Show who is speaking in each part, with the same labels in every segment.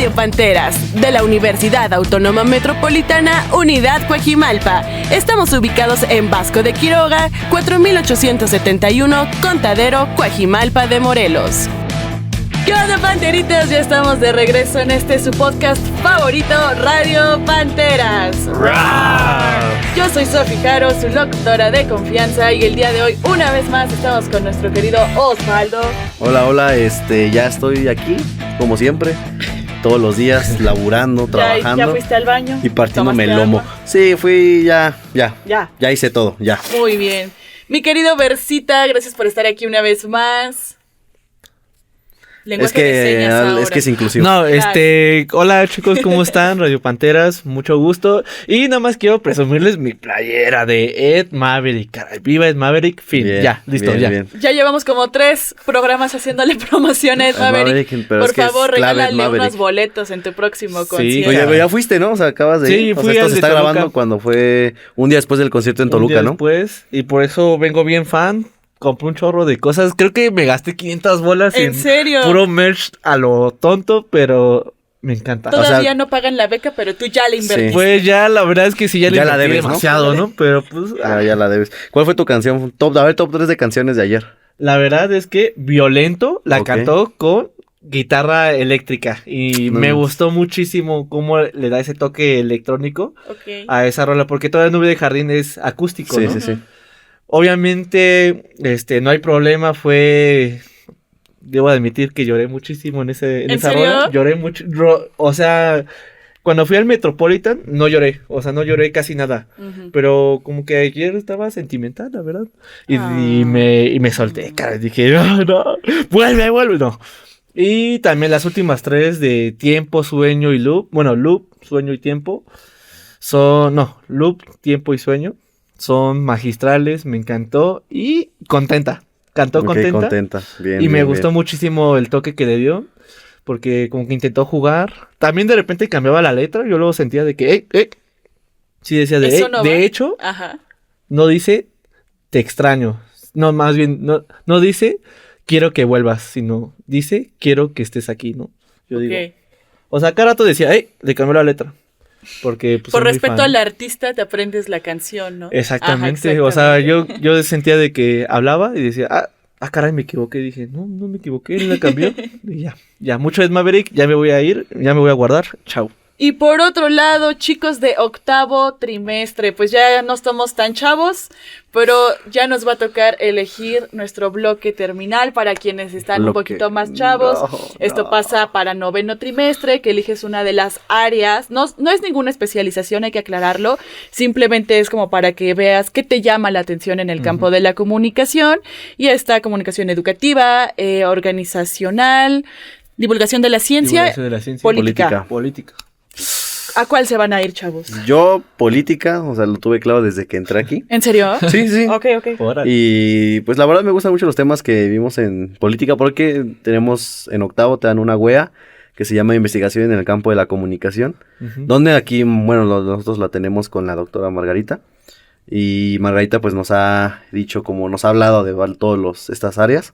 Speaker 1: Radio Panteras, de la Universidad Autónoma Metropolitana, Unidad Coajimalpa. Estamos ubicados en Vasco de Quiroga, 4871, Contadero, Coajimalpa de Morelos. ¿Qué onda, panteritas? Ya estamos de regreso en su podcast favorito, Radio Panteras. Yo soy Sofi Jaro, su locutora de confianza, y el día de hoy, una vez más, estamos con nuestro querido Osvaldo.
Speaker 2: Hola, ya estoy aquí, como siempre, todos los días, laburando, trabajando.
Speaker 1: ¿Ya fuiste al baño?
Speaker 2: Y partiéndome el lomo. Agua? Sí, fui, ya hice todo, ya.
Speaker 1: Muy bien. Mi querido Versita, gracias por estar aquí una vez más.
Speaker 2: Es que es inclusivo.
Speaker 3: No, hola chicos, ¿cómo están? Radio Panteras, mucho gusto. Y nada más quiero presumirles mi playera de Ed Maverick. Caray, viva Ed Maverick, fin, bien, ya, listo,
Speaker 2: bien,
Speaker 3: ya.
Speaker 2: Bien.
Speaker 1: Ya llevamos como 3 programas haciéndole promoción a Ed Maverick. Por favor, regálale unos boletos en tu próximo concierto.
Speaker 2: Oye, ya fuiste, ¿no? O sea, acabas de ir.
Speaker 3: Fui
Speaker 2: esto se está grabando cuando fue un día después del concierto en Toluca, ¿no?
Speaker 3: Después, y por eso vengo bien fan. Compré un chorro de cosas. Creo que me gasté 500 bolas
Speaker 1: ¿En serio?
Speaker 3: Puro merch a lo tonto, pero me encanta.
Speaker 1: Todavía no pagan la beca, pero tú ya la invertiste.
Speaker 3: Sí. Pues ya, la verdad es que sí, ya
Speaker 2: la debes,
Speaker 3: demasiado, ¿no? Pero pues...
Speaker 2: Ya la debes. ¿Cuál fue tu canción? Top 3 de canciones de ayer.
Speaker 3: La verdad es que Violento la cantó con guitarra eléctrica. Y me gustó muchísimo cómo le da ese toque electrónico a esa rola. Porque toda Nube de Jardín es acústico, ¿no?
Speaker 2: Sí.
Speaker 3: Obviamente, no hay problema, debo admitir que lloré muchísimo en esa rola. Lloré mucho, o sea, cuando fui al Metropolitan no lloré, no lloré casi nada. Pero como que ayer estaba sentimental, la verdad. Y me solté, cara, dije, no, vuelve, no. Y también las últimas 3 de Tiempo, Sueño y Loop, Loop, Sueño y Tiempo, Loop, Tiempo y Sueño. Son magistrales, me encantó y contenta. Cantó contenta.
Speaker 2: Bien.
Speaker 3: Y me gustó muchísimo el toque que le dio, porque como que intentó jugar. También de repente cambiaba la letra, yo luego sentía de que, sí decía de hecho, no dice te extraño. No, más bien, no dice quiero que vuelvas, sino dice quiero que estés aquí, ¿no? Yo digo. O sea, cada rato decía, le cambió la letra. Porque pues,
Speaker 1: por respeto al artista te aprendes la canción, ¿no?
Speaker 3: Exactamente. O sea, yo sentía de que hablaba y decía, caray, me equivoqué. Y dije, no me equivoqué, él la cambió. Y ya, mucho es Maverick, ya me voy a ir, ya me voy a guardar, chao.
Speaker 1: Y por otro lado, chicos de 8º trimestre, pues ya no estamos tan chavos, pero ya nos va a tocar elegir nuestro bloque terminal para quienes están un poquito más chavos. Esto pasa para 9º trimestre, que eliges una de las áreas. No es ninguna especialización, hay que aclararlo. Simplemente es como para que veas qué te llama la atención en el campo de la comunicación. Y está comunicación educativa, organizacional, divulgación de la ciencia, política. ¿A cuál se van a ir, chavos?
Speaker 2: Yo, política, lo tuve claro desde que entré aquí.
Speaker 1: ¿En serio?
Speaker 2: Sí.
Speaker 1: Ok.
Speaker 2: Y pues la verdad me gustan mucho los temas que vimos en política, porque tenemos en 8º, te dan una WEA que se llama Investigación en el campo de la comunicación, donde aquí, nosotros la tenemos con la doctora Margarita. Y Margarita pues nos ha dicho, como nos ha hablado de todas estas áreas.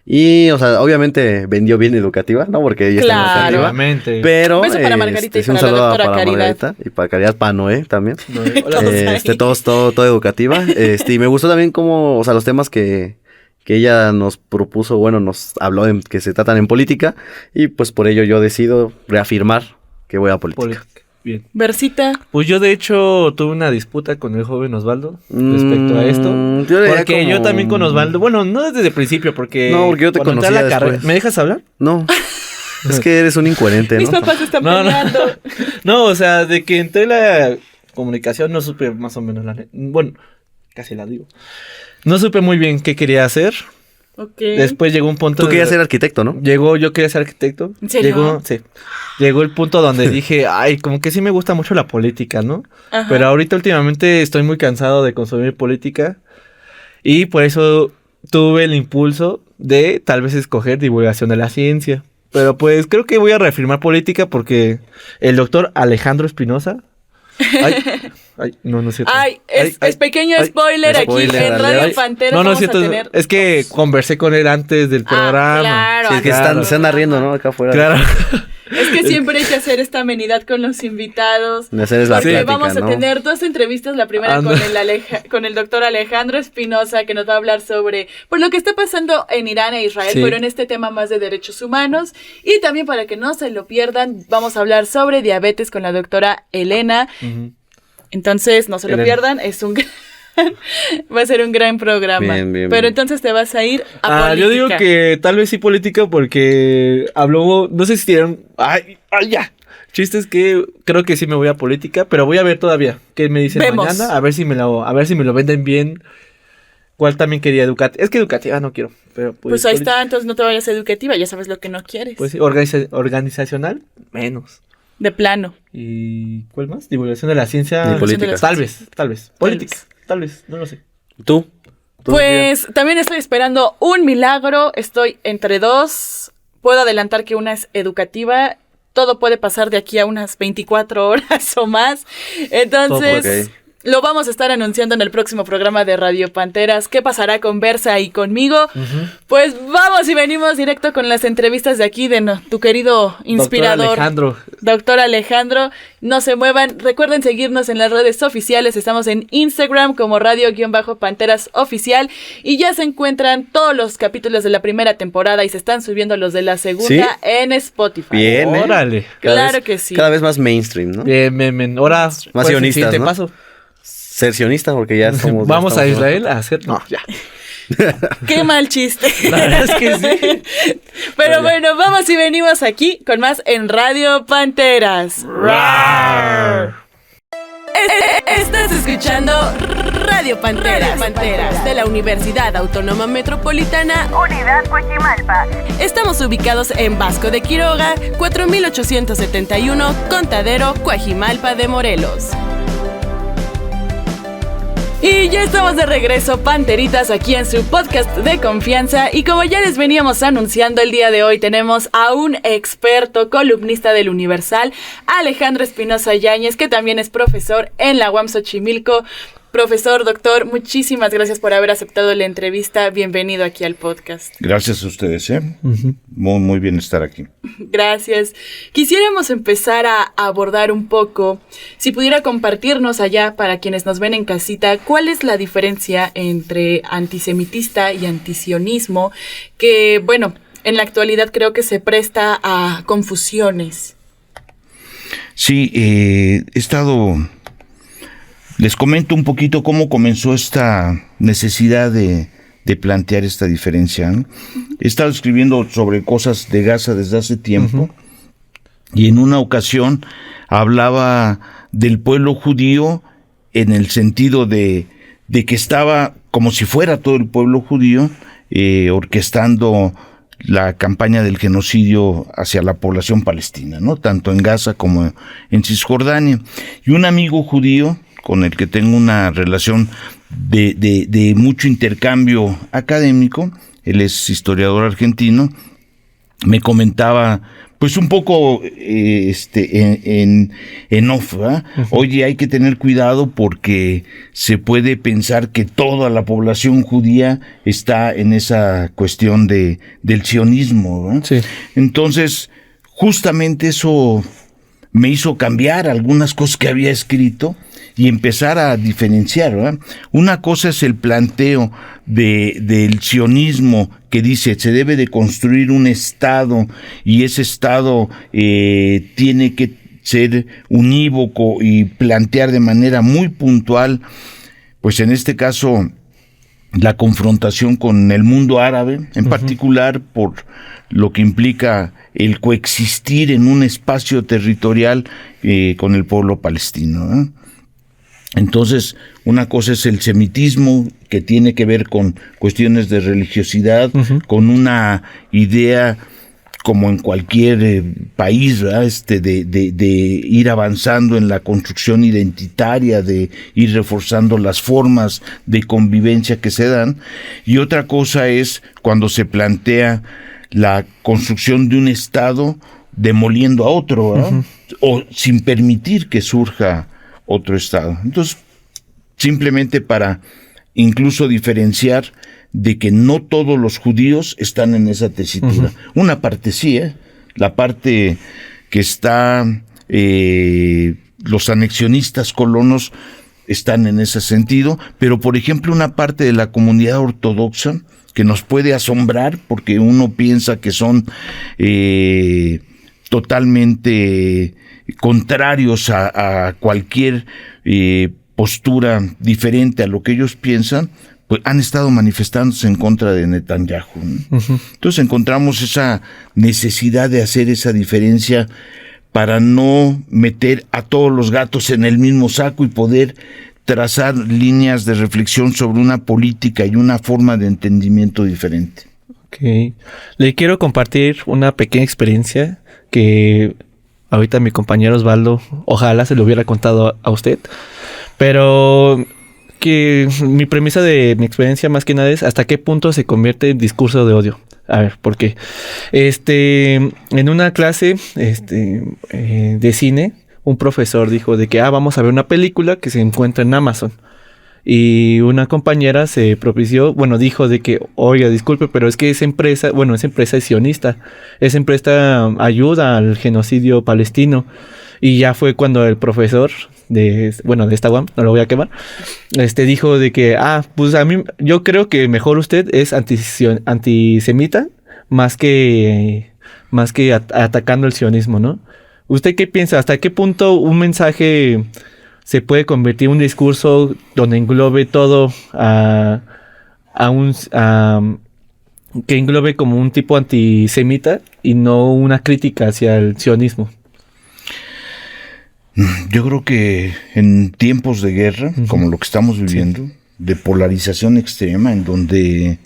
Speaker 2: Y, obviamente vendió bien educativa, ¿no? Porque ella está en educativa. Pero,
Speaker 1: beso para Margarita y para
Speaker 2: un saludo
Speaker 1: la doctora
Speaker 2: para
Speaker 1: Caridad.
Speaker 2: Margarita y para Caridad, para Noé también.
Speaker 3: Hola.
Speaker 2: Todo educativa. Y me gustó también como, los temas que ella nos propuso, nos habló de que se tratan en política. Y pues por ello yo decido reafirmar que voy a política.
Speaker 3: Bien.
Speaker 1: Versita.
Speaker 3: Pues yo de hecho tuve una disputa con el joven Osvaldo respecto a esto. Porque yo también con Osvaldo, no desde el principio, porque...
Speaker 2: No, porque yo te conocía después.
Speaker 3: ¿Me dejas hablar?
Speaker 2: No, es que eres un incoherente, ¿no?
Speaker 1: Mis papás están peleando.
Speaker 3: No, de que entré la comunicación no supe más o menos casi la digo. No supe muy bien qué quería hacer. Después llegó un punto...
Speaker 2: Tú querías ser arquitecto, ¿no?
Speaker 3: Yo quería ser arquitecto.
Speaker 1: ¿En serio?
Speaker 3: Llegó el punto donde dije, como que sí me gusta mucho la política, ¿no? Ajá. Pero ahorita últimamente estoy muy cansado de consumir política. Y por eso tuve el impulso de tal vez escoger divulgación de la ciencia. Pero pues creo que voy a reafirmar política porque el doctor Alejandro Espinosa... no es cierto.
Speaker 1: Es pequeño spoiler aquí en Radio Panteras.
Speaker 3: No es cierto. Es que conversé con él antes del programa.
Speaker 1: Claro.
Speaker 2: Sí, es que se anda riendo, ¿no? Acá afuera.
Speaker 3: Claro.
Speaker 1: Es que siempre hay que hacer esta amenidad con los invitados.
Speaker 2: Hacer la
Speaker 1: porque
Speaker 2: plática,
Speaker 1: vamos a tener 2 entrevistas. La primera con el doctor Alejandro Espinosa, que nos va a hablar sobre lo que está pasando en Irán e Israel, pero en este tema más de derechos humanos. Y también, para que no se lo pierdan, vamos a hablar sobre diabetes con la doctora Elena. Entonces, no se lo pierdan, va a ser un gran programa. Bien. Pero entonces te vas a ir a política.
Speaker 3: Yo digo que tal vez sí política porque habló, no sé si tienen... ¡Ay, ya! Chistes que creo que sí me voy a política, pero voy a ver todavía qué me dicen mañana, a ver si me lo venden bien. ¿Cuál también quería educativa? Es que educativa no quiero, pero
Speaker 1: pues ahí está, entonces no te vayas a educativa, ya sabes lo que no quieres.
Speaker 3: Pues sí, organizacional, menos.
Speaker 1: De plano.
Speaker 3: ¿Y cuál más? Divulgación de la ciencia.
Speaker 2: Y política.
Speaker 3: Tal vez. Política, tal vez, no lo sé.
Speaker 2: ¿Tú?
Speaker 1: Pues también estoy esperando un milagro, estoy entre 2. Puedo adelantar que una es educativa. Todo puede pasar de aquí a unas 24 horas o más. Entonces, lo vamos a estar anunciando en el próximo programa de Radio Panteras. ¿Qué pasará con Versa y conmigo? Pues vamos y venimos directo con las entrevistas de aquí de tu querido inspirador. Doctor Alejandro. No se muevan. Recuerden seguirnos en las redes oficiales. Estamos en Instagram como Radio-Panteras Oficial. Y ya se encuentran todos los capítulos de la primera temporada y se están subiendo los de la segunda en Spotify.
Speaker 2: Bien,
Speaker 3: órale.
Speaker 1: Claro que sí.
Speaker 2: Cada vez más mainstream, ¿no?
Speaker 3: Bien. Ahora,
Speaker 2: más sionistas, ¿no?
Speaker 3: Paso.
Speaker 2: Ser sionista, porque ya somos...
Speaker 3: Vamos a Israel a hacer... No, ya.
Speaker 1: Qué mal chiste.
Speaker 3: La verdad es que sí.
Speaker 1: Pero bueno, vamos y venimos aquí con más en Radio Panteras. Estás escuchando Radio Panteras, de la Universidad Autónoma Metropolitana, Unidad Coajimalpa. Estamos ubicados en Vasco de Quiroga, 4871, Contadero, Coajimalpa de Morelos. Y ya estamos de regreso, panteritas, aquí en su podcast de confianza. Y como ya les veníamos anunciando, el día de hoy tenemos a un experto columnista del Universal, Alejandro Espinosa Yáñez, que también es profesor en la UAM Xochimilco. Profesor, doctor, muchísimas gracias por haber aceptado la entrevista. Bienvenido aquí al podcast.
Speaker 4: Gracias a ustedes, Muy bien estar aquí.
Speaker 1: Gracias. Quisiéramos empezar a abordar un poco, si pudiera compartirnos allá para quienes nos ven en casita, ¿cuál es la diferencia entre antisemitista y antisionismo? Que, bueno, en la actualidad creo que se presta a confusiones.
Speaker 4: Sí, he estado... Les comento un poquito cómo comenzó esta necesidad de plantear esta diferencia, ¿no? He estado escribiendo sobre cosas de Gaza desde hace tiempo, y en una ocasión hablaba del pueblo judío en el sentido de que estaba como si fuera todo el pueblo judío orquestando la campaña del genocidio hacia la población palestina, ¿no? Tanto en Gaza como en Cisjordania. Y un amigo judío con el que tengo una relación de mucho intercambio académico, él es historiador argentino, me comentaba pues un poco en off, ¿verdad? Oye, hay que tener cuidado porque se puede pensar que toda la población judía está en esa cuestión del sionismo, ¿verdad? Sí. Entonces, justamente eso me hizo cambiar algunas cosas que había escrito y empezar a diferenciar, ¿verdad? Una cosa es el planteo del sionismo que dice se debe de construir un Estado y ese Estado tiene que ser unívoco y plantear de manera muy puntual, pues en este caso, la confrontación con el mundo árabe, en particular por lo que implica el coexistir en un espacio territorial con el pueblo palestino, ¿eh? Entonces, una cosa es el semitismo, que tiene que ver con cuestiones de religiosidad, con una idea, como en cualquier país, ¿verdad? De ir avanzando en la construcción identitaria, de ir reforzando las formas de convivencia que se dan. Y otra cosa es cuando se plantea la construcción de un Estado demoliendo a otro, ¿verdad? O sin permitir que surja otro Estado. Entonces, simplemente para incluso diferenciar de que no todos los judíos están en esa tesitura. Una parte sí, la parte que está, los anexionistas colonos están en ese sentido, pero por ejemplo una parte de la comunidad ortodoxa que nos puede asombrar porque uno piensa que son totalmente contrarios a cualquier postura diferente a lo que ellos piensan, pues han estado manifestándose en contra de Netanyahu, ¿no? Uh-huh. Entonces encontramos esa necesidad de hacer esa diferencia para no meter a todos los gatos en el mismo saco y poder trazar líneas de reflexión sobre una política y una forma de entendimiento diferente.
Speaker 3: Okay. Le quiero compartir una pequeña experiencia que ahorita mi compañero Osvaldo, ojalá se lo hubiera contado a usted, pero que mi premisa de mi experiencia más que nada es hasta qué punto se convierte en discurso de odio. A ver, ¿por qué? En una clase de cine, un profesor dijo de que vamos a ver una película que se encuentra en Amazon. Y una compañera se propició, dijo de que, oiga, disculpe, pero es que esa empresa es sionista. Esa empresa ayuda al genocidio palestino. Y ya fue cuando el profesor de esta UAM, no lo voy a quemar, dijo de que, pues a mí, yo creo que mejor usted es antisemita más que atacando el sionismo, ¿no? ¿Usted qué piensa? ¿Hasta qué punto un mensaje se puede convertir en un discurso donde englobe todo que englobe como un tipo antisemita y no una crítica hacia el sionismo?
Speaker 4: Yo creo que en tiempos de guerra, uh-huh, como lo que estamos viviendo, sí, de polarización extrema, en donde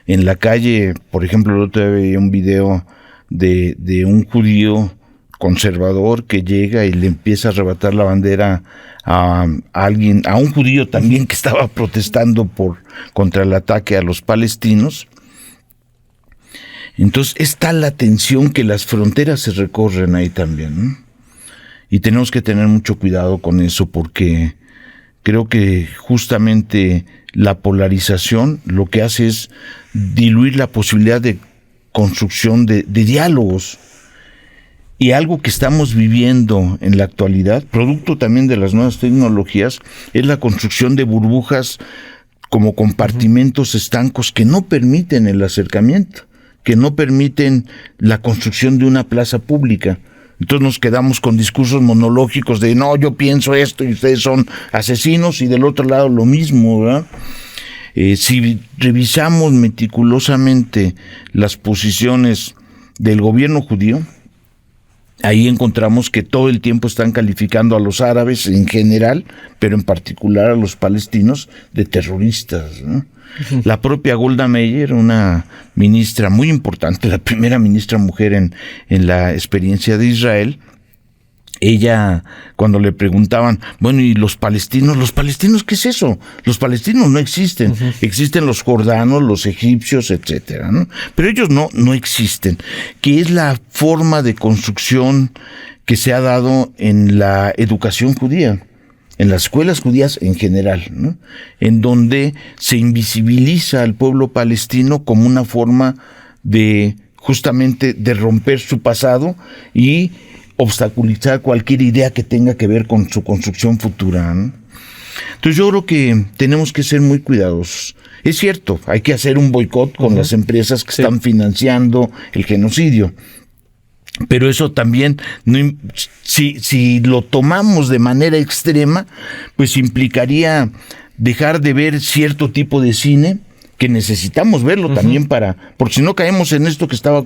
Speaker 4: en la calle, por ejemplo, el otro día veía un video de un judío conservador que llega y le empieza a arrebatar la bandera a alguien, a un judío también que estaba protestando contra el ataque a los palestinos. Entonces es tal la tensión que las fronteras se recorren ahí también, ¿no? Y tenemos que tener mucho cuidado con eso porque creo que justamente la polarización lo que hace es diluir la posibilidad de construcción de diálogos. Y algo que estamos viviendo en la actualidad, producto también de las nuevas tecnologías, es la construcción de burbujas como compartimentos estancos que no permiten el acercamiento, que no permiten la construcción de una plaza pública. Entonces nos quedamos con discursos monológicos de no, yo pienso esto y ustedes son asesinos, y del otro lado lo mismo, ¿verdad? Si revisamos meticulosamente las posiciones del gobierno judío, ahí encontramos que todo el tiempo están calificando a los árabes en general, pero en particular a los palestinos, de terroristas, ¿no? Uh-huh. La propia Golda Meir, una ministra muy importante, la primera ministra mujer en la experiencia de Israel, ella, cuando le preguntaban, ¿y los palestinos qué es eso? Los palestinos no existen. Uh-huh. Existen los jordanos, los egipcios, etcétera, ¿no? Pero ellos no existen. Que es la forma de construcción que se ha dado en la educación judía, en las escuelas judías en general, ¿no? En donde se invisibiliza al pueblo palestino como una forma de, justamente, de romper su pasado y obstaculizar cualquier idea que tenga que ver con su construcción futura, ¿no? Entonces yo creo que tenemos que ser muy cuidadosos. Es cierto, hay que hacer un boicot con, uh-huh, las empresas que, sí, están financiando el genocidio. Pero eso también, si lo tomamos de manera extrema, pues implicaría dejar de ver cierto tipo de cine que necesitamos verlo, uh-huh, también porque si no caemos en esto que estaba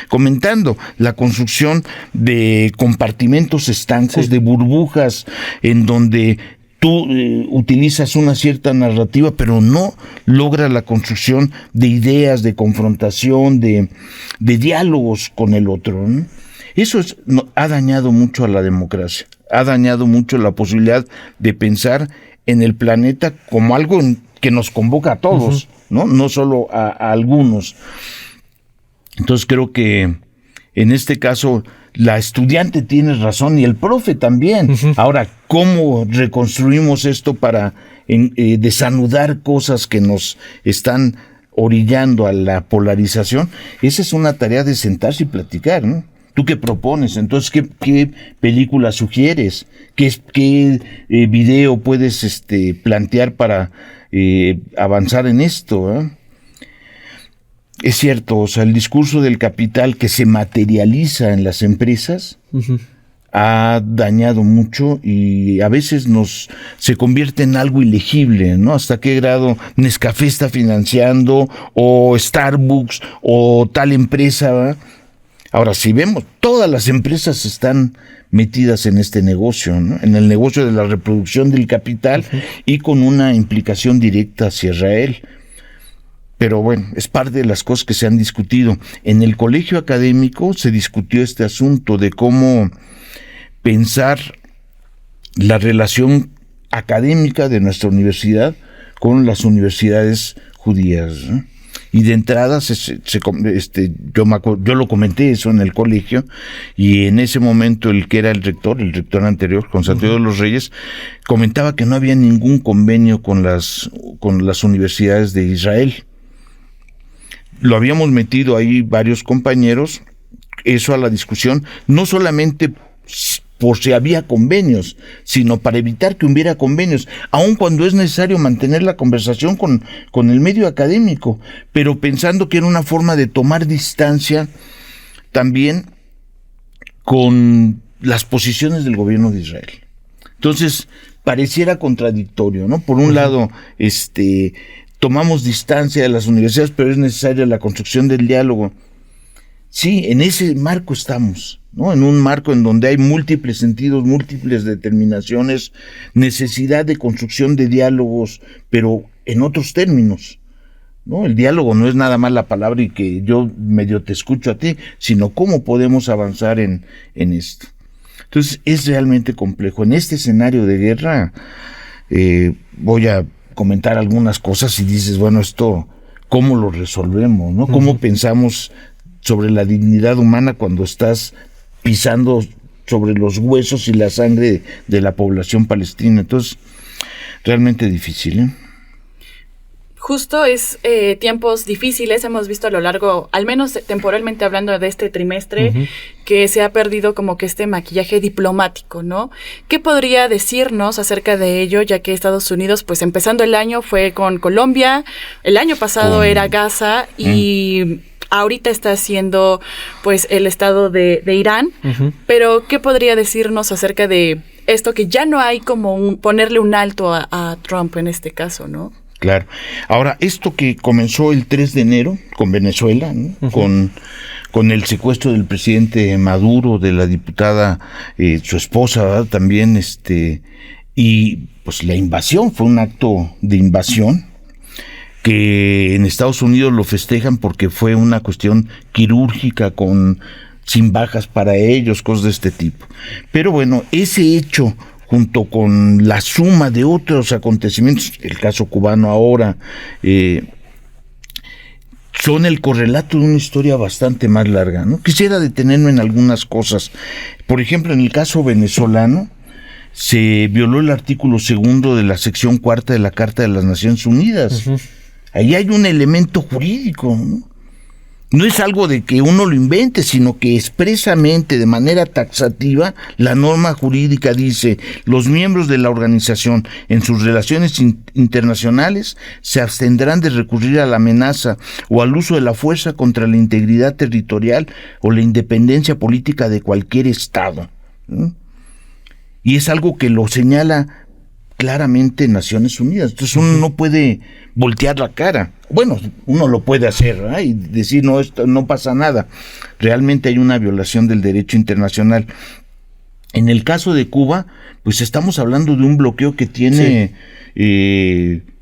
Speaker 4: comentando, la construcción de compartimentos estancos, sí, de burbujas, en donde tú utilizas una cierta narrativa, pero no logra la construcción de ideas, de confrontación, de diálogos con el otro, ¿no? Eso ha dañado mucho a la democracia, ha dañado mucho la posibilidad de pensar en el planeta como algo que nos convoca a todos, uh-huh, no solo a algunos. Entonces creo que en este caso la estudiante tiene razón y el profe también. Uh-huh. Ahora, ¿cómo reconstruimos esto para desanudar cosas que nos están orillando a la polarización? Esa es una tarea de sentarse y platicar, ¿no? ¿Tú qué propones? Entonces, ¿qué película sugieres? ¿Qué video puedes plantear para avanzar en esto? Es cierto, o sea, el discurso del capital que se materializa en las empresas ha dañado mucho y a veces se convierte en algo ilegible, ¿no? ¿Hasta qué grado Nescafé está financiando, o Starbucks, o tal empresa, ¿verdad? Ahora, si vemos, todas las empresas están metidas en este negocio, ¿no? En el negocio de la reproducción del capital y con una implicación directa hacia Israel. Pero bueno, es parte de las cosas que se han discutido. En el colegio académico se discutió este asunto de cómo pensar la relación académica de nuestra universidad con las universidades judías, ¿no? Y de entrada yo lo comenté eso en el colegio, y en ese momento el que era el rector anterior, Constantino de los Reyes, comentaba que no había ningún convenio con las universidades de Israel. Lo habíamos metido ahí varios compañeros, eso a la discusión, no solamente por si había convenios, sino para evitar que hubiera convenios, aun cuando es necesario mantener la conversación con el medio académico, pero pensando que era una forma de tomar distancia también con las posiciones del gobierno de Israel. Entonces, pareciera contradictorio, ¿no? Por un lado, tomamos distancia de las universidades, pero es necesaria la construcción del diálogo. Sí, en ese marco estamos, ¿no? En un marco en donde hay múltiples sentidos, múltiples determinaciones, necesidad de construcción de diálogos, pero en otros términos, ¿no? El diálogo no es nada más la palabra y que yo medio te escucho a ti, sino cómo podemos avanzar en esto. Entonces, es realmente complejo. En este escenario de guerra, voy a comentar algunas cosas y dices, bueno, esto, ¿cómo lo resolvemos, no? ¿Cómo pensamos sobre la dignidad humana cuando estás pisando sobre los huesos y la sangre de la población palestina? Entonces, realmente difícil, ¿eh?
Speaker 1: Justo es tiempos difíciles, hemos visto a lo largo, al menos temporalmente hablando de este trimestre, que se ha perdido como que este maquillaje diplomático, ¿no? ¿Qué podría decirnos acerca de ello, ya que Estados Unidos, pues empezando el año fue con Colombia, el año pasado era Gaza y ahorita está siendo pues el estado de Irán, pero ¿qué podría decirnos acerca de esto que ya no hay como ponerle un alto a Trump en este caso, ¿no?
Speaker 4: Claro. Ahora, esto que comenzó el 3 de enero con Venezuela, ¿no? Con el secuestro del presidente Maduro, de la diputada, su esposa, ¿verdad? También, y pues la invasión, fue un acto de invasión, que en Estados Unidos lo festejan porque fue una cuestión quirúrgica sin bajas para ellos, cosas de este tipo. Pero bueno, ese hecho, junto con la suma de otros acontecimientos, el caso cubano ahora, son el correlato de una historia bastante más larga, ¿no? Quisiera detenerme en algunas cosas. Por ejemplo, en el caso venezolano, se violó el artículo 2 de la sección 4 de la Carta de las Naciones Unidas. Ahí hay un elemento jurídico, ¿no? No es algo de que uno lo invente, sino que expresamente, de manera taxativa, la norma jurídica dice: los miembros de la organización en sus relaciones internacionales se abstendrán de recurrir a la amenaza o al uso de la fuerza contra la integridad territorial o la independencia política de cualquier Estado, ¿no? Y es algo que lo señala claramente Naciones Unidas. Entonces uno no puede voltear la cara. Bueno, uno lo puede hacer, ¿verdad? Y decir, no, esto no pasa nada. Realmente hay una violación del derecho internacional. En el caso de Cuba, pues estamos hablando de un bloqueo que tiene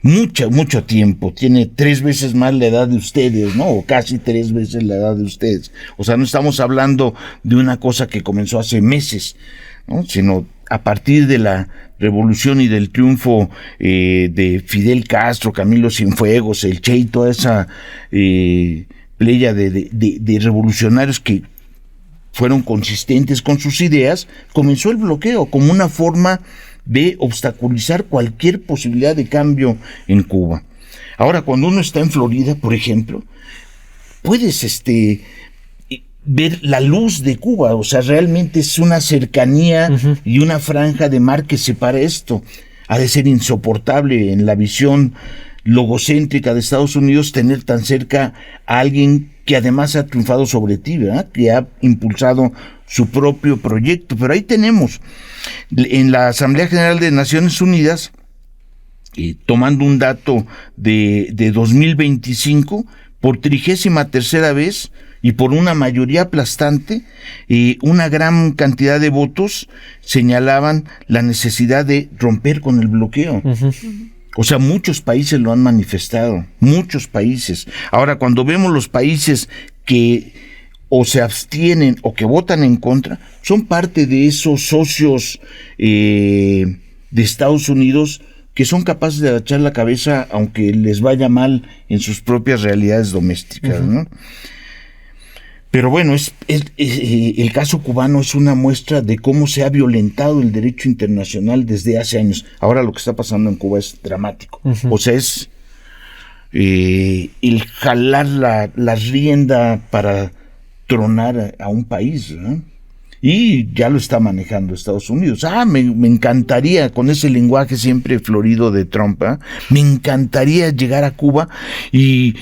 Speaker 4: mucho tiempo. Tiene 3 veces más la edad de ustedes, ¿no? O casi 3 veces la edad de ustedes. O sea, no estamos hablando de una cosa que comenzó hace meses, ¿no? Sino a partir de la revolución y del triunfo de Fidel Castro, Camilo Cienfuegos, el Che y toda esa playa de revolucionarios que fueron consistentes con sus ideas, comenzó el bloqueo como una forma de obstaculizar cualquier posibilidad de cambio en Cuba. Ahora, cuando uno está en Florida, por ejemplo, puedes ver la luz de Cuba. O sea, realmente es una cercanía y una franja de mar que separa esto. Ha de ser insoportable en la visión logocéntrica de Estados Unidos tener tan cerca a alguien que además ha triunfado sobre ti, ¿verdad? Que ha impulsado su propio proyecto. Pero ahí tenemos, en la Asamblea General de Naciones Unidas, tomando un dato de 2025, por 33ª vez y por una mayoría aplastante, una gran cantidad de votos señalaban la necesidad de romper con el bloqueo. O sea, muchos países lo han manifestado, muchos países. Ahora, cuando vemos los países que o se abstienen o que votan en contra, son parte de esos socios de Estados Unidos que son capaces de agachar la cabeza aunque les vaya mal en sus propias realidades domésticas, ¿no? Pero bueno, el caso cubano es una muestra de cómo se ha violentado el derecho internacional desde hace años. Ahora lo que está pasando en Cuba es dramático. O sea, es el jalar la rienda para tronar a un país, ¿no? Y ya lo está manejando Estados Unidos. Me encantaría, con ese lenguaje siempre florido de Trump, me encantaría llegar a Cuba y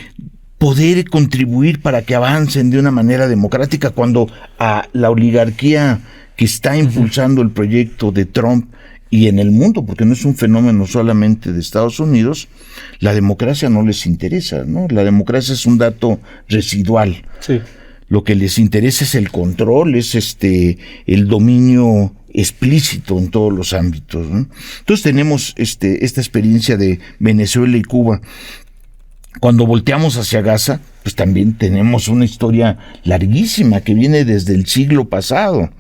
Speaker 4: poder contribuir para que avancen de una manera democrática, cuando a la oligarquía que está impulsando el proyecto de Trump y en el mundo, porque no es un fenómeno solamente de Estados Unidos, la democracia no les interesa, ¿no? La democracia es un dato residual. Sí. Lo que les interesa es el control, es el dominio explícito en todos los ámbitos, ¿no? Entonces tenemos esta experiencia de Venezuela y Cuba. Cuando volteamos hacia Gaza, pues también tenemos una historia larguísima que viene desde el siglo pasado,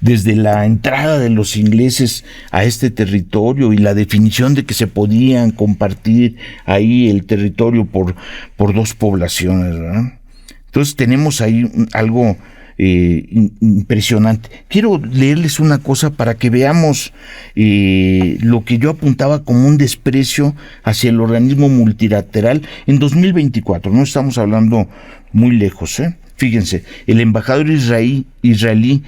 Speaker 4: desde la entrada de los ingleses a este territorio y la definición de que se podían compartir ahí el territorio por dos poblaciones, ¿verdad? Entonces tenemos ahí algo impresionante. Quiero leerles una cosa para que veamos lo que yo apuntaba como un desprecio hacia el organismo multilateral en 2024. No estamos hablando muy lejos, ¿eh? Fíjense, el embajador israelí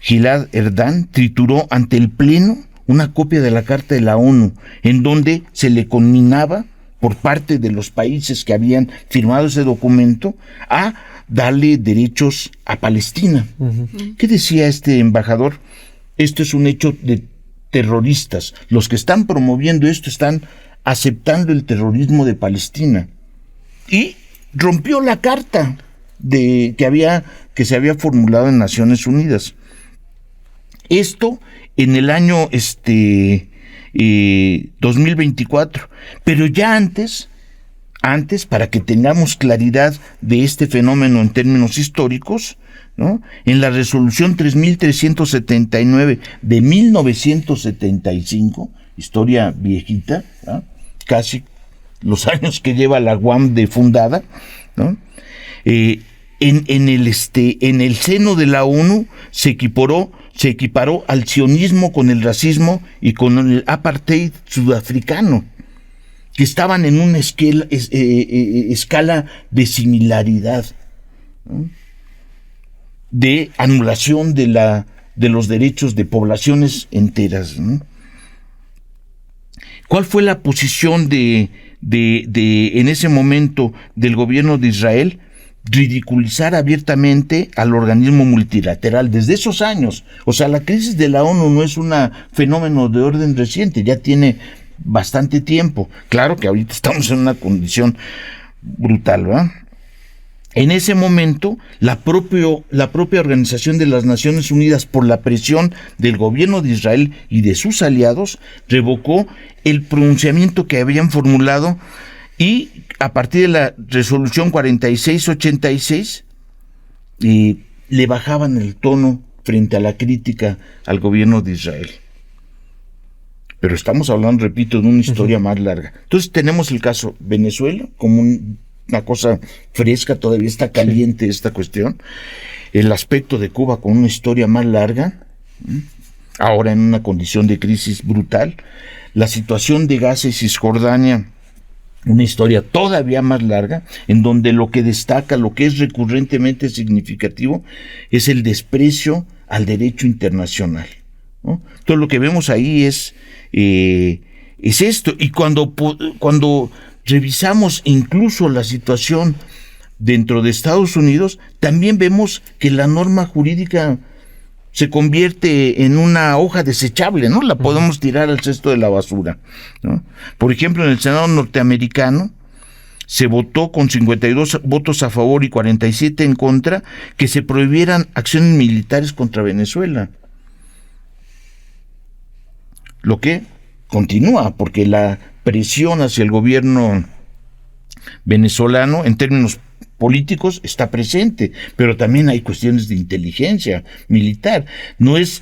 Speaker 4: Gilad Erdan trituró ante el Pleno una copia de la Carta de la ONU, en donde se le conminaba por parte de los países que habían firmado ese documento a darle derechos a Palestina. ¿Qué decía este embajador? Esto es un hecho de terroristas. Los que están promoviendo esto están aceptando el terrorismo de Palestina. Y rompió la carta que se había formulado en Naciones Unidas. Esto en el año 2024. Pero ya antes, para que tengamos claridad de este fenómeno en términos históricos, ¿no? En la resolución 3379 de 1975, historia viejita, ¿no? Casi los años que lleva la UAM de fundada, ¿no? En el seno de la ONU se equiparó al sionismo con el racismo y con el apartheid sudafricano, que estaban en una escala de similaridad, ¿no? De anulación de los derechos de poblaciones enteras, ¿no? ¿Cuál fue la posición en ese momento del gobierno de Israel? Ridiculizar abiertamente al organismo multilateral desde esos años. O sea, la crisis de la ONU no es un fenómeno de orden reciente, ya tiene bastante tiempo. Claro que ahorita estamos en una condición brutal, ¿verdad? En ese momento, la propia Organización de las Naciones Unidas, por la presión del gobierno de Israel y de sus aliados, revocó el pronunciamiento que habían formulado, y a partir de la resolución 4686 le bajaban el tono frente a la crítica al gobierno de Israel. Pero estamos hablando, repito, de una historia más larga. Entonces tenemos el caso Venezuela como una cosa fresca, todavía está caliente esta cuestión. El aspecto de Cuba con una historia más larga, ahora en una condición de crisis brutal. La situación de Gaza y Cisjordania una historia todavía más larga, en donde lo que destaca, lo que es recurrentemente significativo, es el desprecio al derecho internacional, ¿no? Entonces lo que vemos ahí es esto. Y cuando revisamos incluso la situación dentro de Estados Unidos, también vemos que la norma jurídica se convierte en una hoja desechable, ¿no? La podemos tirar al cesto de la basura, ¿no? Por ejemplo, en el Senado norteamericano se votó con 52 votos a favor y 47 en contra que se prohibieran acciones militares contra Venezuela. Lo que continúa, porque la presión hacia el gobierno venezolano en términos políticos está presente, pero también hay cuestiones de inteligencia militar. No es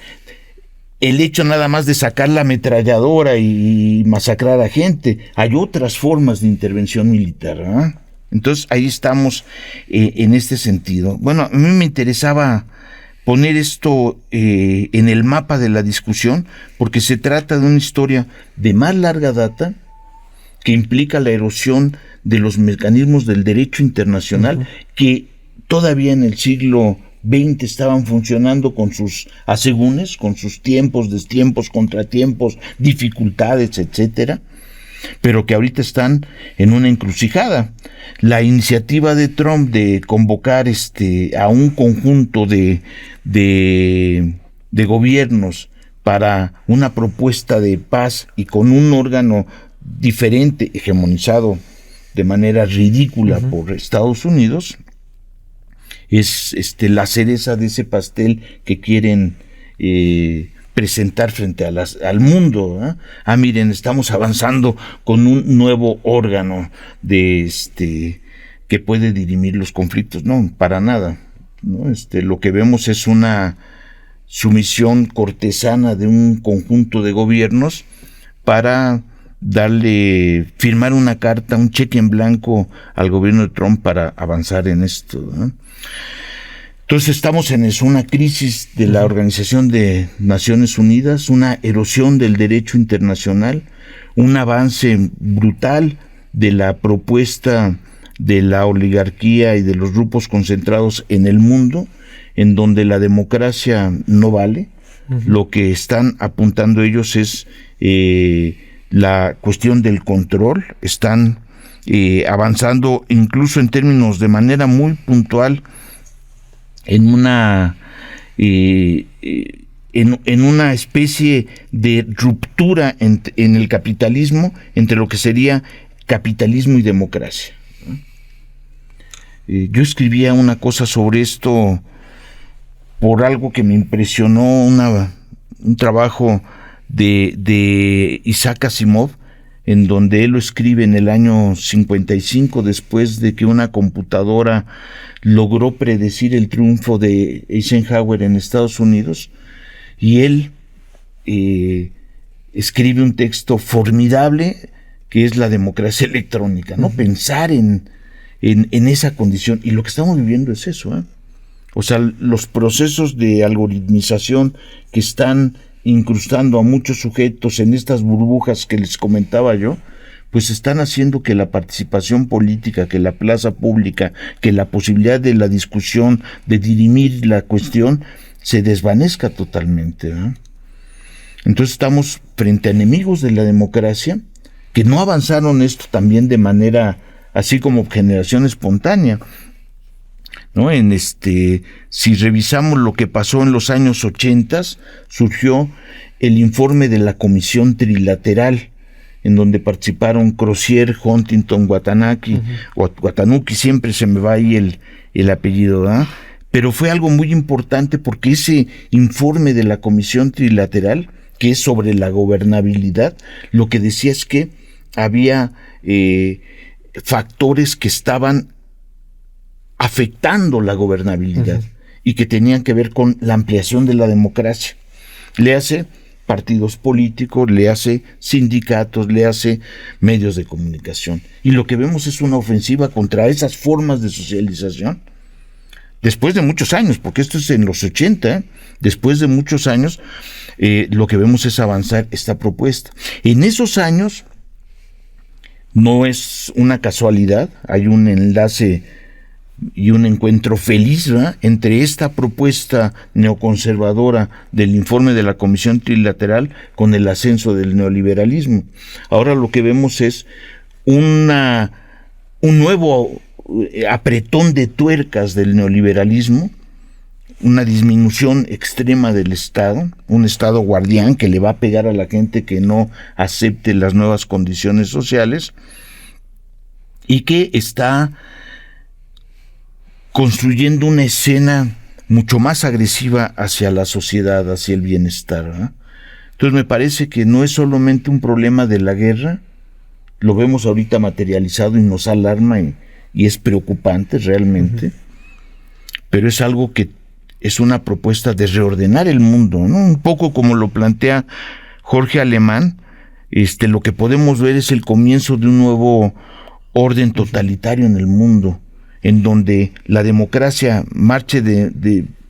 Speaker 4: el hecho nada más de sacar la ametralladora y masacrar a gente, hay otras formas de intervención militar, ¿eh? Entonces ahí estamos en este sentido. Bueno, a mí me interesaba poner esto en el mapa de la discusión, porque se trata de una historia de más larga data, que implica la erosión de los mecanismos del derecho internacional, que todavía en el siglo XX estaban funcionando con sus asegúnes, con sus tiempos, destiempos, contratiempos, dificultades, etcétera, pero que ahorita están en una encrucijada. La iniciativa de Trump de convocar a un conjunto de gobiernos para una propuesta de paz y con un órgano diferente, hegemonizado de manera ridícula por Estados Unidos, es la cereza de ese pastel que quieren presentar frente al mundo, ¿eh? Miren, estamos avanzando con un nuevo órgano que puede dirimir los conflictos. No, para nada, ¿no? Lo que vemos es una sumisión cortesana de un conjunto de gobiernos para firmar una carta, un cheque en blanco al gobierno de Trump para avanzar en esto, ¿no? Entonces estamos en eso, una crisis de la Organización de Naciones Unidas, una erosión del derecho internacional, un avance brutal de la propuesta de la oligarquía y de los grupos concentrados en el mundo, en donde la democracia no vale. Lo que están apuntando ellos es la cuestión del control. Están avanzando incluso en términos de manera muy puntual en una especie de ruptura en el capitalismo, entre lo que sería capitalismo y democracia. Yo escribía una cosa sobre esto por algo que me impresionó, un trabajo de Isaac Asimov, en donde él lo escribe en el año 55, después de que una computadora logró predecir el triunfo de Eisenhower en Estados Unidos, y él escribe un texto formidable que es la democracia electrónica, ¿no? Pensar en esa condición, y lo que estamos viviendo es eso, ¿eh? O sea, los procesos de algoritmización que están incrustando a muchos sujetos en estas burbujas que les comentaba yo, pues están haciendo que la participación política, que la plaza pública, que la posibilidad de la discusión, de dirimir la cuestión, se desvanezca totalmente, ¿eh? Entonces estamos frente a enemigos de la democracia que no avanzaron esto también de manera así como generación espontánea, ¿no? Si revisamos lo que pasó en los años 80, surgió el informe de la Comisión Trilateral, en donde participaron Crozier, Huntington, Watanuki, siempre se me va ahí el apellido, ¿verdad? Pero fue algo muy importante porque ese informe de la Comisión Trilateral, que es sobre la gobernabilidad, lo que decía es que había factores que estaban afectando la gobernabilidad y que tenían que ver con la ampliación de la democracia. Le hace partidos políticos, le hace sindicatos, le hace medios de comunicación. Y lo que vemos es una ofensiva contra esas formas de socialización. Después de muchos años, porque esto es en los 80, después de muchos años, lo que vemos es avanzar esta propuesta. En esos años No es una casualidad, hay un enlace y un encuentro feliz, ¿verdad?, entre esta propuesta neoconservadora del informe de la Comisión Trilateral con el ascenso del neoliberalismo. Ahora lo que vemos es un nuevo apretón de tuercas del neoliberalismo, una disminución extrema del Estado, un Estado guardián que le va a pegar a la gente que no acepte las nuevas condiciones sociales, y que está construyendo una escena mucho más agresiva hacia la sociedad, hacia el bienestar, ¿verdad? Entonces me parece que no es solamente un problema de la guerra, lo vemos ahorita materializado y nos alarma y es preocupante realmente, pero es algo que es una propuesta de reordenar el mundo, ¿no? Un poco como lo plantea Jorge Alemán, lo que podemos ver es el comienzo de un nuevo orden totalitario en el mundo, en donde la democracia marche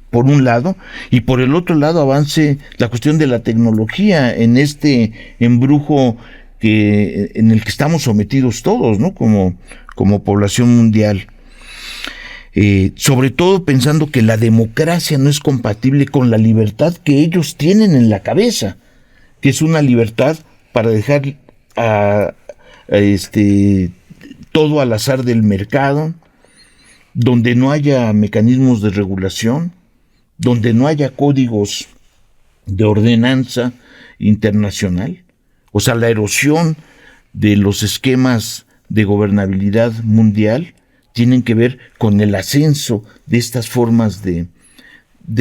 Speaker 4: por un lado, y por el otro lado avance la cuestión de la tecnología en este embrujo en el que estamos sometidos todos, ¿no?, como población mundial. Sobre todo pensando que la democracia no es compatible con la libertad que ellos tienen en la cabeza, que es una libertad para dejar todo al azar del mercado, donde no haya mecanismos de regulación, donde no haya códigos de ordenanza internacional, o sea, la erosión de los esquemas de gobernabilidad mundial tienen que ver con el ascenso de estas formas de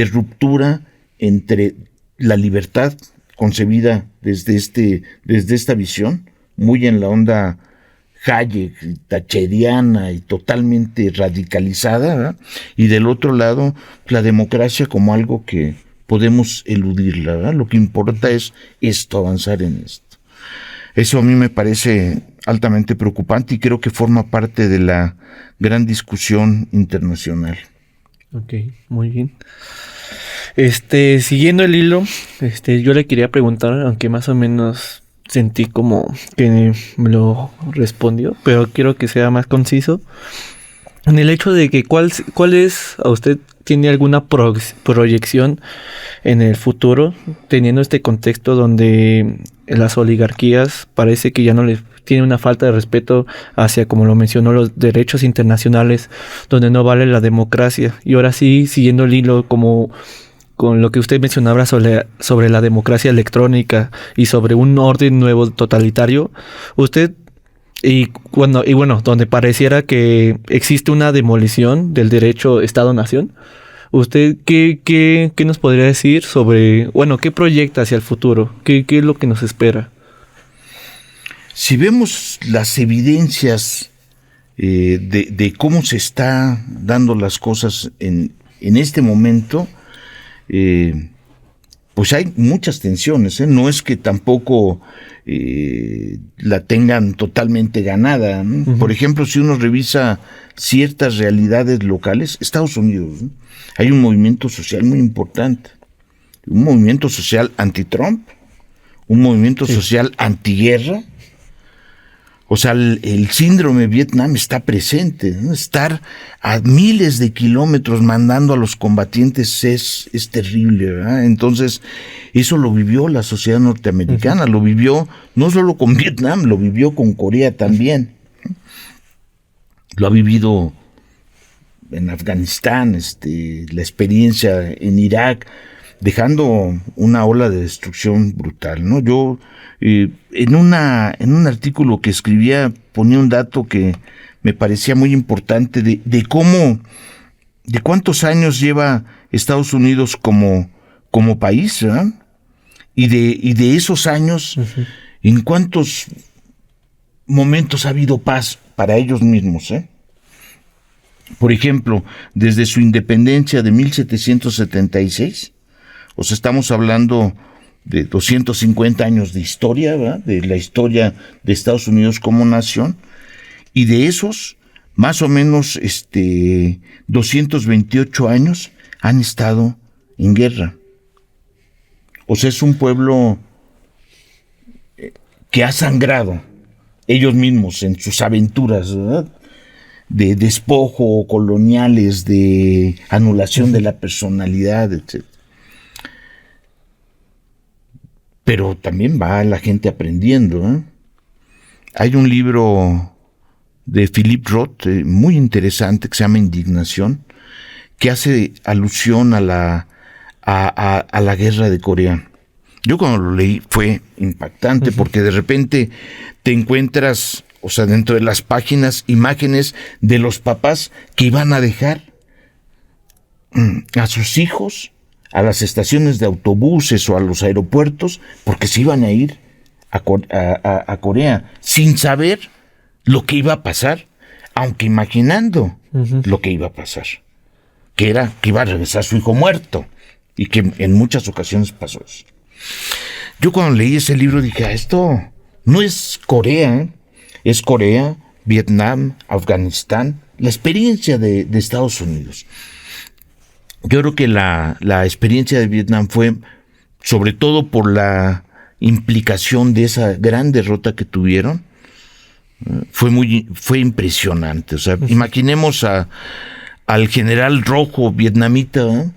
Speaker 4: ruptura entre la libertad concebida desde esta visión, muy en la onda Hayek, thatcheriana y totalmente radicalizada, ¿verdad?, y del otro lado la democracia como algo que podemos eludirla, ¿verdad? Lo que importa es avanzar en esto. Eso a mí me parece altamente preocupante y creo que forma parte de la gran discusión internacional.
Speaker 3: Ok, muy bien. Siguiendo el hilo, yo le quería preguntar, aunque más o menos sentí como que me lo respondió, pero quiero que sea más conciso, en el hecho de que cuál es, a usted tiene alguna proyección en el futuro, teniendo este contexto donde las oligarquías parece que ya no les tiene una falta de respeto hacia, como lo mencionó, los derechos internacionales, donde no vale la democracia. Y ahora sí, siguiendo el hilo como con lo que usted mencionaba sobre la democracia electrónica y sobre un orden nuevo totalitario, usted bueno, donde pareciera que existe una demolición del derecho Estado-Nación, ¿usted qué nos podría decir sobre, bueno, qué proyecta hacia el futuro? ¿Qué es lo que nos espera?
Speaker 4: Si vemos las evidencias de cómo se está dando las cosas en este momento, pues hay muchas tensiones, ¿eh? No es que tampoco la tengan totalmente ganada, ¿no? Uh-huh. Por ejemplo, si uno revisa ciertas realidades locales, Estados Unidos, ¿no?, hay un movimiento social muy importante, un movimiento social anti-Trump, un movimiento social antiguerra. O sea, el síndrome Vietnam está presente, ¿no? Estar a miles de kilómetros mandando a los combatientes es terrible, ¿verdad? Entonces, eso lo vivió la sociedad norteamericana, lo vivió no solo con Vietnam, lo vivió con Corea también. Lo ha vivido en Afganistán, la experiencia en Irak, dejando una ola de destrucción brutal, ¿no? Yo en un artículo que escribía ponía un dato que me parecía muy importante de cuántos años lleva Estados Unidos como país, ¿verdad? Y de esos años, uh-huh, en cuántos momentos ha habido paz para ellos mismos, ¿eh? Por ejemplo, desde su independencia de 1776, o sea, estamos hablando de 250 años de historia, ¿verdad?, de la historia de Estados Unidos como nación, y de esos, más o menos 228 años han estado en guerra. O sea, es un pueblo que ha sangrado ellos mismos en sus aventuras, ¿verdad?, de despojo, coloniales, de anulación de la personalidad, etc. Pero también va la gente aprendiendo, ¿eh? Hay un libro de Philip Roth muy interesante que se llama Indignación, que hace alusión a la guerra de Corea. Yo cuando lo leí fue impactante, porque de repente te encuentras, o sea, dentro de las páginas, imágenes de los papás que iban a dejar a sus hijos a las estaciones de autobuses o a los aeropuertos porque se iban a ir a Corea sin saber lo que iba a pasar, aunque imaginando lo que iba a pasar, que era que iba a regresar su hijo muerto, y que en muchas ocasiones pasó eso. Yo cuando leí ese libro dije, esto no es Corea, es Corea, Vietnam, Afganistán, la experiencia de Estados Unidos. Yo creo que la experiencia de Vietnam fue sobre todo por la implicación de esa gran derrota que tuvieron. Fue impresionante. O sea, imaginemos al general rojo vietnamita, ¿eh?,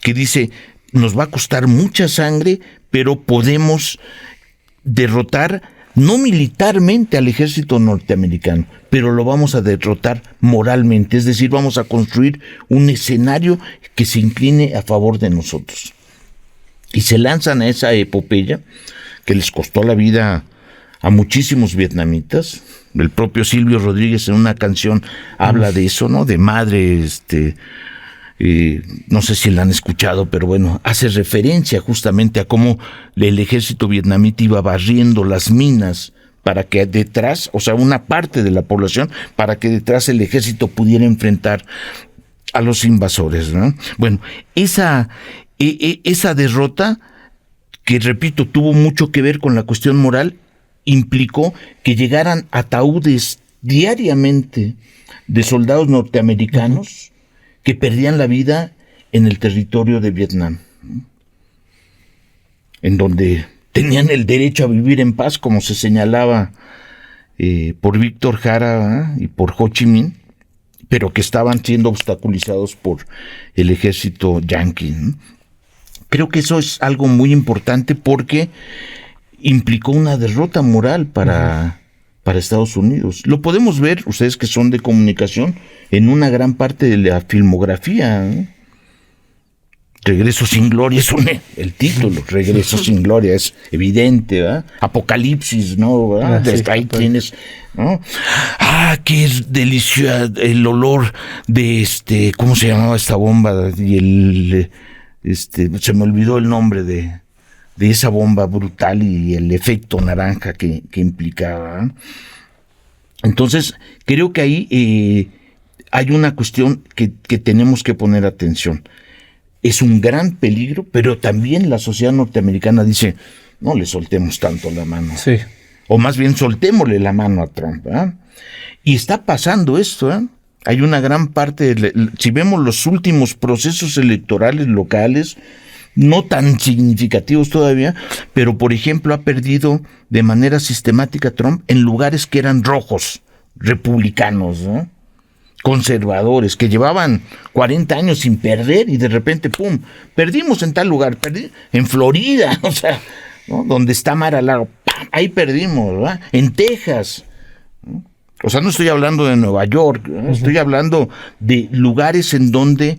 Speaker 4: que dice, nos va a costar mucha sangre, pero podemos derrotar no militarmente al ejército norteamericano, pero lo vamos a derrotar moralmente, es decir, vamos a construir un escenario que se incline a favor de nosotros. Y se lanzan a esa epopeya que les costó la vida a muchísimos vietnamitas. El propio Silvio Rodríguez en una canción habla de eso, ¿no? De madre, no sé si la han escuchado, pero bueno, hace referencia justamente a cómo el ejército vietnamita iba barriendo las minas para que detrás, o sea, una parte de la población, para que detrás el ejército pudiera enfrentar a los invasores, ¿no? Bueno, esa derrota, que repito, tuvo mucho que ver con la cuestión moral, implicó que llegaran ataúdes diariamente de soldados norteamericanos que perdían la vida en el territorio de Vietnam, en donde tenían el derecho a vivir en paz, como se señalaba por Víctor Jara, y por Ho Chi Minh, pero que estaban siendo obstaculizados por el ejército yanqui, ¿no? Creo que eso es algo muy importante porque implicó una derrota moral para Estados Unidos. Lo podemos ver, ustedes que son de comunicación, en una gran parte de la filmografía, ¿eh? Regreso sin Gloria es el título, Regreso sin Gloria, es evidente, ¿verdad? Apocalipsis, ¿no? ¿Verdad? Sí, ahí tienes, ¿no? Qué delicioso el olor de ¿cómo se llamaba esta bomba? Y se me olvidó el nombre de esa bomba brutal y el efecto naranja que implicaba. Entonces, creo que ahí hay una cuestión que tenemos que poner atención. Es un gran peligro, pero también la sociedad norteamericana dice, no le soltemos tanto la mano.
Speaker 3: Sí.
Speaker 4: O más bien, soltémosle la mano a Trump, ¿verdad? Y está pasando esto, ¿eh? Hay una gran parte, si vemos los últimos procesos electorales locales, no tan significativos todavía, pero por ejemplo ha perdido de manera sistemática Trump en lugares que eran rojos, republicanos, ¿no?, conservadores, que llevaban 40 años sin perder y de repente, ¡pum!, perdimos en tal lugar, en Florida, o sea, ¿no?, donde está Mar-a-Lago, ¡pam!, ahí perdimos, ¿verdad?, en Texas, ¿no? O sea, no estoy hablando de Nueva York, ¿no? Estoy hablando de lugares en donde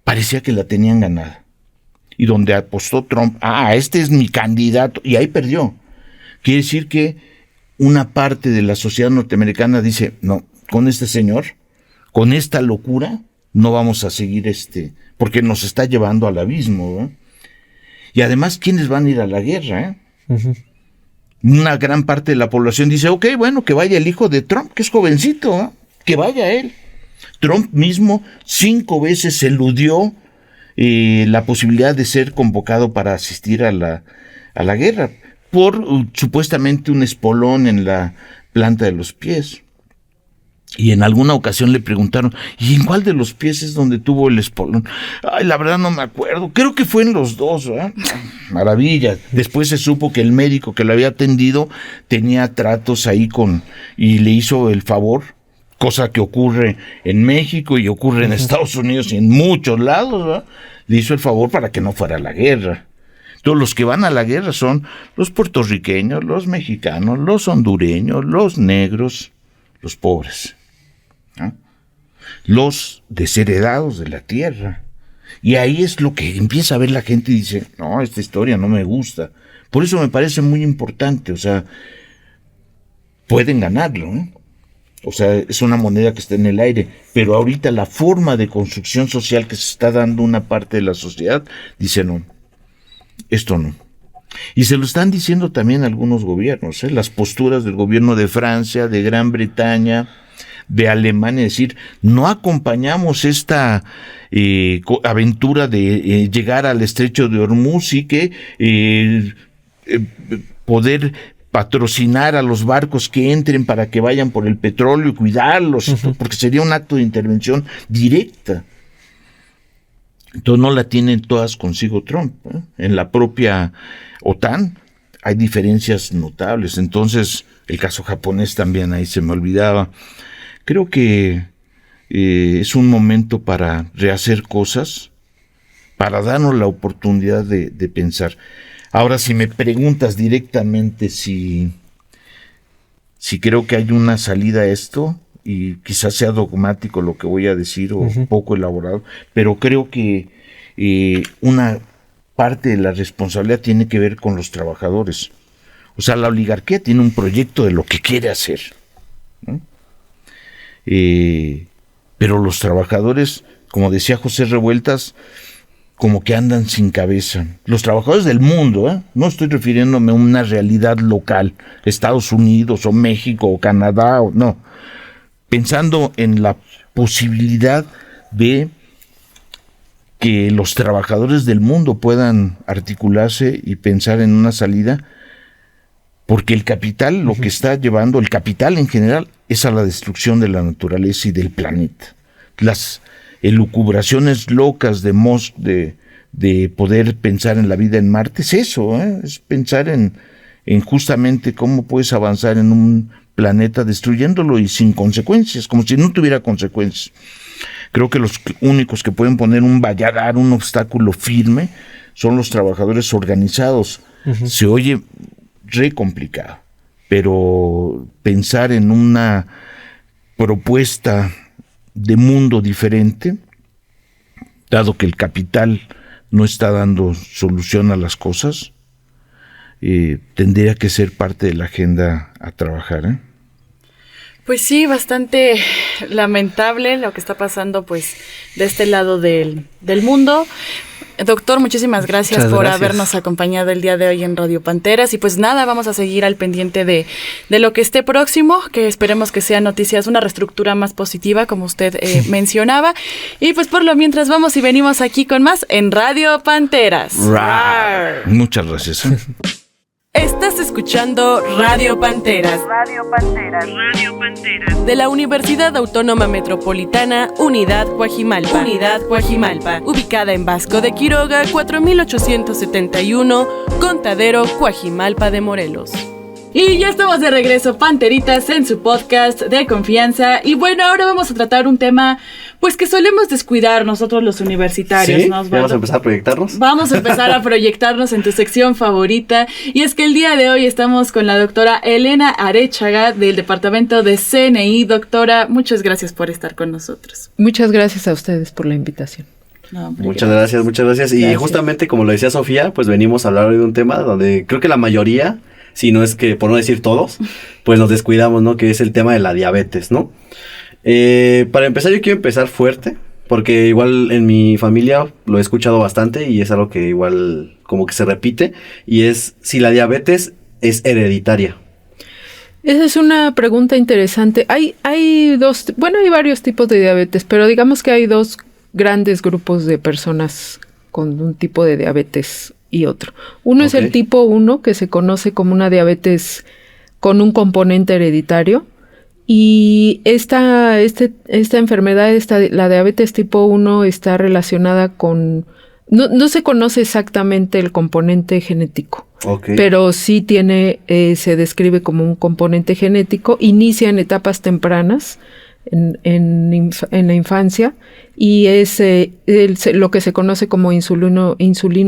Speaker 4: parecía que la tenían ganada. Y donde apostó Trump, este es mi candidato, y ahí perdió. Quiere decir que una parte de la sociedad norteamericana dice, no, con este señor, con esta locura, no vamos a seguir porque nos está llevando al abismo, ¿no? Y además, ¿quiénes van a ir a la guerra? Una gran parte de la población dice, ok, bueno, que vaya el hijo de Trump, que es jovencito, ¿no?, que vaya él. Trump mismo 5 veces eludió la posibilidad de ser convocado para asistir a la guerra por supuestamente un espolón en la planta de los pies. Y en alguna ocasión le preguntaron, ¿y en cuál de los pies es donde tuvo el espolón? La verdad no me acuerdo, creo que fue en los dos, ¿verdad? maravilla. Después se supo que el médico que lo había atendido tenía tratos ahí y le hizo el favor, cosa que ocurre en México y ocurre en Estados Unidos y en muchos lados, ¿verdad? Le hizo el favor para que no fuera a la guerra. Todos los que van a la guerra son los puertorriqueños, los mexicanos, los hondureños, los negros, los pobres, ¿no? Los desheredados de la tierra. Y ahí es lo que empieza a ver la gente y dice, no, esta historia no me gusta. Por eso me parece muy importante, o sea, pueden ganarlo, ¿no? O sea, es una moneda que está en el aire, pero ahorita la forma de construcción social que se está dando una parte de la sociedad dice no, esto no. Y se lo están diciendo también algunos gobiernos, las posturas del gobierno de Francia, de Gran Bretaña, de Alemania, es decir, no acompañamos esta aventura de llegar al estrecho de Hormuz y que poder patrocinar a los barcos que entren para que vayan por el petróleo y cuidarlos, porque sería un acto de intervención directa. Entonces no la tienen todas consigo Trump, ¿eh? En la propia OTAN hay diferencias notables. Entonces, el caso japonés también, ahí se me olvidaba. Creo que es un momento para rehacer cosas, para darnos la oportunidad de pensar. Ahora, si me preguntas directamente si creo que hay una salida a esto, y quizás sea dogmático lo que voy a decir o poco elaborado, pero creo que una parte de la responsabilidad tiene que ver con los trabajadores. O sea, la oligarquía tiene un proyecto de lo que quiere hacer, ¿no? Pero los trabajadores, como decía José Revueltas, como que andan sin cabeza. Los trabajadores del mundo, no estoy refiriéndome a una realidad local, Estados Unidos o México o Canadá, no. Pensando en la posibilidad de que los trabajadores del mundo puedan articularse y pensar en una salida, porque el capital, lo que está llevando, el capital en general, es a la destrucción de la naturaleza y del planeta. Las elucubraciones locas de poder pensar en la vida en Marte es eso, es pensar en justamente cómo puedes avanzar en un planeta destruyéndolo y sin consecuencias, como si no tuviera consecuencias. Creo que los únicos que pueden poner un valladar, un obstáculo firme, son los trabajadores organizados. Se oye re complicado, pero pensar en una propuesta de mundo diferente, dado que el capital no está dando solución a las cosas, tendría que ser parte de la agenda a trabajar,
Speaker 1: Pues sí, bastante lamentable lo que está pasando pues de este lado del mundo. Doctor, muchísimas gracias por habernos acompañado el día de hoy en Radio Panteras. Y pues nada, vamos a seguir al pendiente de lo que esté próximo, que esperemos que sean noticias, una reestructura más positiva, como usted mencionaba. Y pues por lo mientras vamos y venimos aquí con más en Radio Panteras.
Speaker 4: ¡Rar! Muchas gracias.
Speaker 1: Estás escuchando Radio Panteras.
Speaker 5: Radio Panteras. Radio Panteras.
Speaker 1: De la Universidad Autónoma Metropolitana, Unidad Coajimalpa. Unidad Coajimalpa. Ubicada en Vasco de Quiroga, 4871, Contadero, Coajimalpa de Morelos. Y ya estamos de regreso, Panteritas, en su podcast de confianza. Y bueno, ahora vamos a tratar un tema, pues que solemos descuidar nosotros los universitarios,
Speaker 2: ¿Sí?
Speaker 1: ¿no, Osvaldo?
Speaker 2: ¿Vamos a empezar a proyectarnos?
Speaker 1: Vamos a empezar a proyectarnos en tu sección favorita. Y es que el día de hoy estamos con la doctora Elena Arechaga del Departamento de CNI. Doctora, muchas gracias por estar con nosotros.
Speaker 6: Muchas gracias a ustedes por la invitación.
Speaker 1: No, hombre,
Speaker 2: muchas gracias. Y justamente como lo decía Sofía, pues venimos a hablar hoy de un tema donde creo que la mayoría, si no es que por no decir todos, pues nos descuidamos, ¿no? Que es el tema de la diabetes, ¿no? Para empezar, yo quiero empezar fuerte, porque igual en mi familia lo he escuchado bastante y es algo que igual como que se repite, y es si la diabetes es hereditaria.
Speaker 6: Esa es una pregunta interesante. Hay varios tipos de diabetes, pero digamos que hay dos grandes grupos de personas con un tipo de diabetes y otro. Uno es el tipo 1, que se conoce como una diabetes con un componente hereditario, y esta enfermedad, la diabetes tipo 1, está relacionada con No se conoce exactamente el componente genético, pero sí se describe como un componente genético, inicia en etapas tempranas, en la infancia, y es lo que se conoce como insulino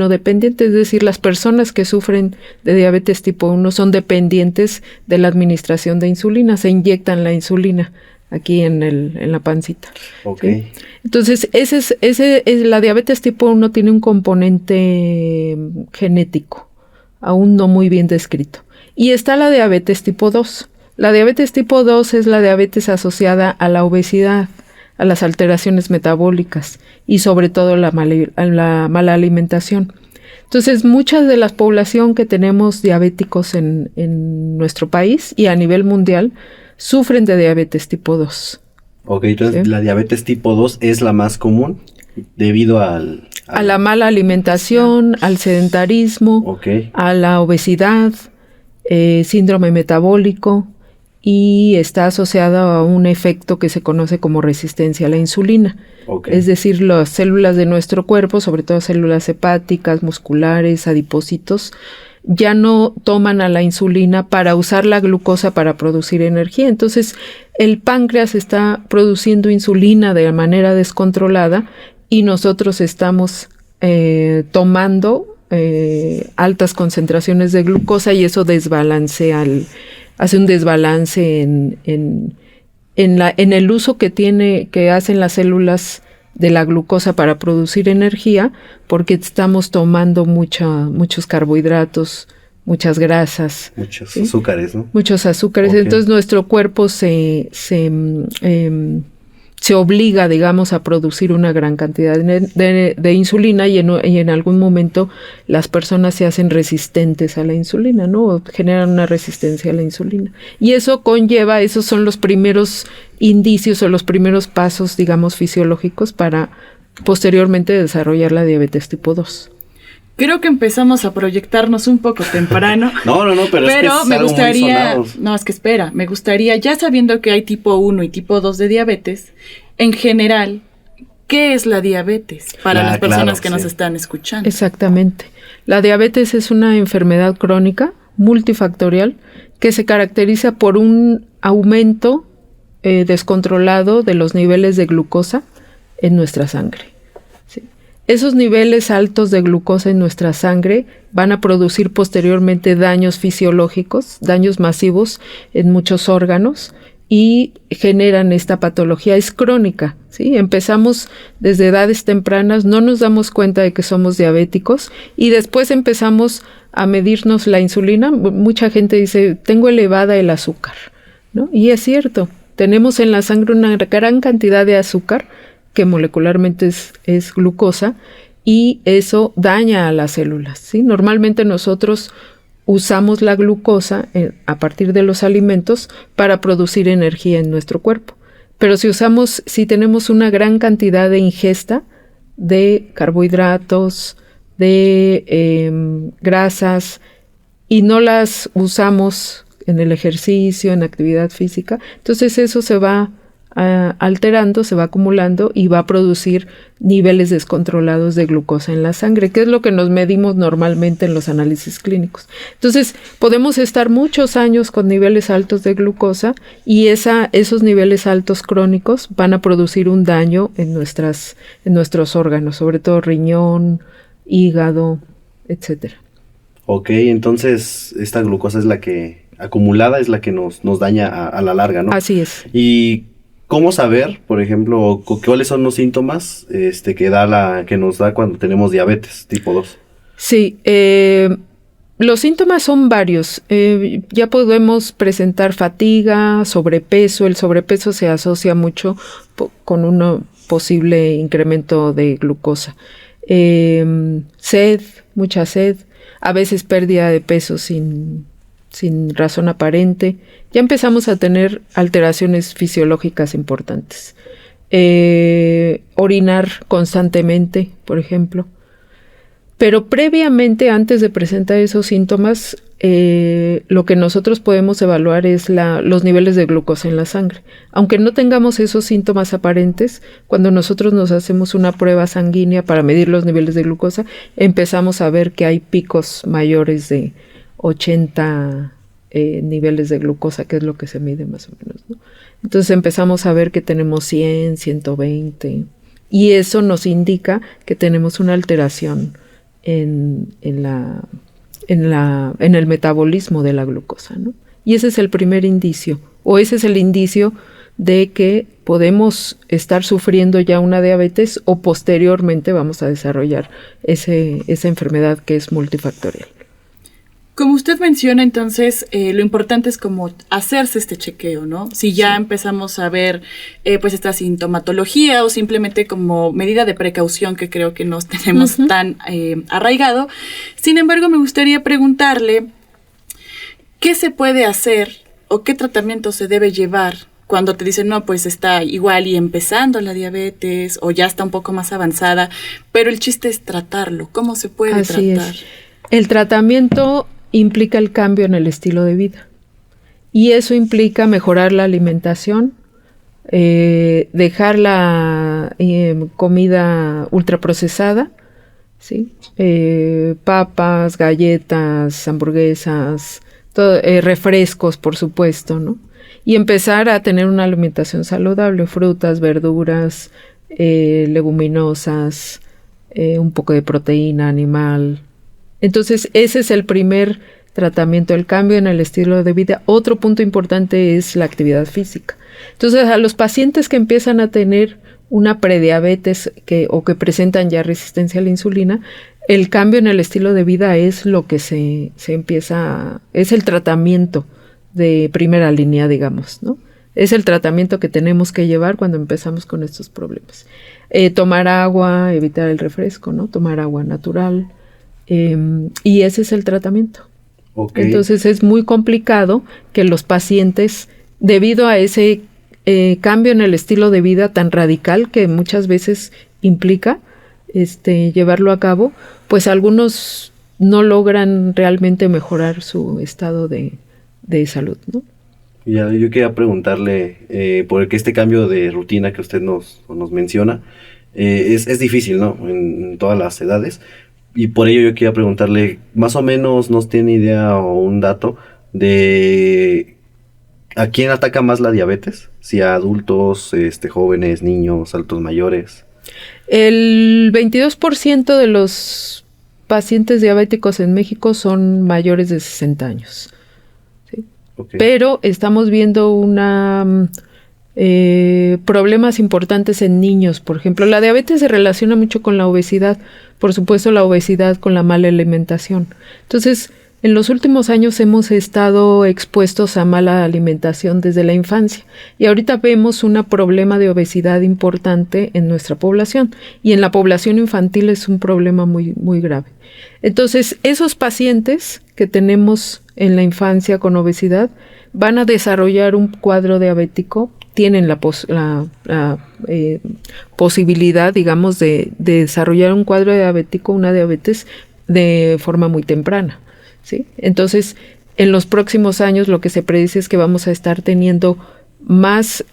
Speaker 6: dependiente, es decir, las personas que sufren de diabetes tipo 1 son dependientes de la administración de insulina, se inyectan la insulina aquí en la pancita. ¿Sí? Entonces, la diabetes tipo 1 tiene un componente genético, aún no muy bien descrito. Y está la diabetes tipo 2. La diabetes tipo 2 es la diabetes asociada a la obesidad, a las alteraciones metabólicas y sobre todo a la mala alimentación. Entonces, mucha de la población que tenemos diabéticos en nuestro país y a nivel mundial sufren de diabetes tipo 2.
Speaker 2: Entonces ¿sí? La diabetes tipo 2 es la más común debido a
Speaker 6: la mala alimentación, al sedentarismo, a la obesidad, síndrome metabólico, y está asociada a un efecto que se conoce como resistencia a la insulina. Es decir, las células de nuestro cuerpo, sobre todo células hepáticas, musculares, adipocitos, ya no toman a la insulina para usar la glucosa para producir energía. Entonces, el páncreas está produciendo insulina de manera descontrolada y nosotros estamos tomando altas concentraciones de glucosa, y eso hace un desbalance en el uso que hacen las células de la glucosa para producir energía, porque estamos tomando muchos carbohidratos, muchas grasas. Muchos
Speaker 2: azúcares, ¿no?
Speaker 6: Muchos azúcares. Entonces nuestro cuerpo se obliga, digamos, a producir una gran cantidad de insulina, y en algún momento las personas se hacen resistentes a la insulina, ¿no? O generan una resistencia a la insulina. Y eso esos son los primeros indicios o los primeros pasos, digamos, fisiológicos para posteriormente desarrollar la diabetes tipo 2.
Speaker 1: Creo que empezamos a proyectarnos un poco temprano.
Speaker 2: pero es que
Speaker 1: me gustaría, me gustaría, ya sabiendo que hay tipo 1 y tipo 2 de diabetes, en general, ¿qué es la diabetes para las personas que nos están escuchando?
Speaker 6: Exactamente. La diabetes es una enfermedad crónica multifactorial que se caracteriza por un aumento descontrolado de los niveles de glucosa en nuestra sangre. ¿Sí? Esos niveles altos de glucosa en nuestra sangre van a producir posteriormente daños fisiológicos, daños masivos en muchos órganos, y generan esta patología. Es crónica, ¿sí? Empezamos desde edades tempranas, no nos damos cuenta de que somos diabéticos, y después empezamos a medirnos la insulina. Mucha gente dice, tengo elevada el azúcar, ¿no? Y es cierto, tenemos en la sangre una gran cantidad de azúcar, que molecularmente es glucosa, y eso daña a las células, ¿sí? Normalmente nosotros usamos la glucosa a partir de los alimentos para producir energía en nuestro cuerpo. Pero si tenemos una gran cantidad de ingesta de carbohidratos, de grasas, y no las usamos en el ejercicio, en actividad física, entonces eso se va alterando, se va acumulando y va a producir niveles descontrolados de glucosa en la sangre, que es lo que nos medimos normalmente en los análisis clínicos. Entonces, podemos estar muchos años con niveles altos de glucosa, y esos niveles altos crónicos van a producir un daño en nuestros órganos, sobre todo riñón, hígado, etcétera.
Speaker 2: Entonces esta glucosa es la que acumulada es la que nos daña a la larga, ¿no?
Speaker 6: Así es.
Speaker 2: Y ¿cómo saber, por ejemplo, cuáles son los síntomas que nos da cuando tenemos diabetes tipo 2?
Speaker 6: Sí, los síntomas son varios. Ya podemos presentar fatiga, sobrepeso. El sobrepeso se asocia mucho con un posible incremento de glucosa. Sed, mucha sed, a veces pérdida de peso sin razón aparente. Ya empezamos a tener alteraciones fisiológicas importantes. Orinar constantemente, por ejemplo. Pero previamente, antes de presentar esos síntomas, lo que nosotros podemos evaluar es los niveles de glucosa en la sangre. Aunque no tengamos esos síntomas aparentes, cuando nosotros nos hacemos una prueba sanguínea para medir los niveles de glucosa, empezamos a ver que hay picos mayores de 80 niveles de glucosa, que es lo que se mide más o menos, ¿no? Entonces empezamos a ver que tenemos 100, 120, y eso nos indica que tenemos una alteración en el metabolismo de la glucosa, ¿no? Y ese es el primer indicio, o ese es el indicio de que podemos estar sufriendo ya una diabetes o posteriormente vamos a desarrollar esa enfermedad que es multifactorial.
Speaker 1: Como usted menciona, entonces, lo importante es como hacerse este chequeo, ¿no? Si ya empezamos a ver, pues, esta sintomatología o simplemente como medida de precaución que creo que no tenemos tan arraigado. Sin embargo, me gustaría preguntarle, ¿qué se puede hacer o qué tratamiento se debe llevar cuando te dicen, no, pues está igual y empezando la diabetes o ya está un poco más avanzada, pero el chiste es tratarlo? ¿Cómo se puede
Speaker 6: Así
Speaker 1: tratar?
Speaker 6: Es. El tratamiento implica el cambio en el estilo de vida, y eso implica mejorar la alimentación, dejar la comida ultraprocesada, ¿sí? Papas, galletas, hamburguesas, refrescos, por supuesto, ¿no? Y empezar a tener una alimentación saludable, frutas, verduras, leguminosas, un poco de proteína animal. Entonces, ese es el primer tratamiento, el cambio en el estilo de vida. Otro punto importante es la actividad física. Entonces, a los pacientes que empiezan a tener una prediabetes o que presentan ya resistencia a la insulina, el cambio en el estilo de vida es lo que se empieza, es el tratamiento de primera línea, digamos, ¿no? Es el tratamiento que tenemos que llevar cuando empezamos con estos problemas. Tomar agua, evitar el refresco, ¿no? Tomar agua natural. Y ese es el tratamiento. Okay. Entonces es muy complicado que los pacientes, debido a ese cambio en el estilo de vida tan radical que muchas veces implica llevarlo a cabo, pues algunos no logran realmente mejorar su estado de salud, ¿no?
Speaker 2: Ya, yo quería preguntarle, porque este cambio de rutina que usted nos menciona es difícil, ¿no? En todas las edades. Y por ello yo quería preguntarle, más o menos, ¿nos tiene idea o un dato de a quién ataca más la diabetes? Si a adultos, jóvenes, niños, adultos mayores.
Speaker 6: El 22% de los pacientes diabéticos en México son mayores de 60 años. ¿Sí? Okay. Pero estamos viendo problemas importantes en niños. Por ejemplo, la diabetes se relaciona mucho con la obesidad. Por supuesto, la obesidad con la mala alimentación. Entonces, en los últimos años hemos estado expuestos a mala alimentación desde la infancia, y ahorita vemos un problema de obesidad importante en nuestra población, y en la población infantil es un problema muy, muy grave. Entonces, esos pacientes que tenemos en la infancia con obesidad van a desarrollar un cuadro diabético, tienen la posibilidad, digamos, de desarrollar un cuadro diabético, una diabetes, de forma muy temprana, ¿sí? Entonces, en los próximos años lo que se predice es que vamos a estar teniendo más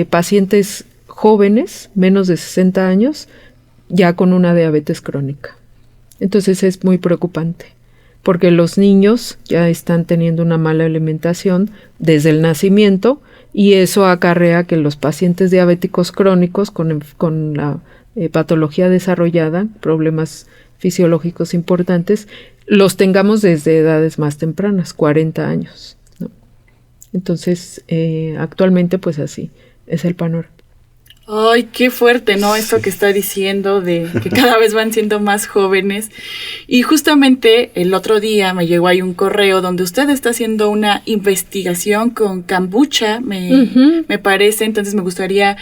Speaker 6: pacientes jóvenes, menos de 60 años, ya con una diabetes crónica. Entonces es muy preocupante, porque los niños ya están teniendo una mala alimentación desde el nacimiento, y eso acarrea que los pacientes diabéticos crónicos con la patología desarrollada, problemas fisiológicos importantes, los tengamos desde edades más tempranas, 40 años, ¿no? Entonces, actualmente, pues así es el panorama.
Speaker 1: Ay, qué fuerte, ¿no? Esto que está diciendo de que cada vez van siendo más jóvenes. Y justamente el otro día me llegó ahí un correo donde usted está haciendo una investigación con kombucha, me parece. Entonces me gustaría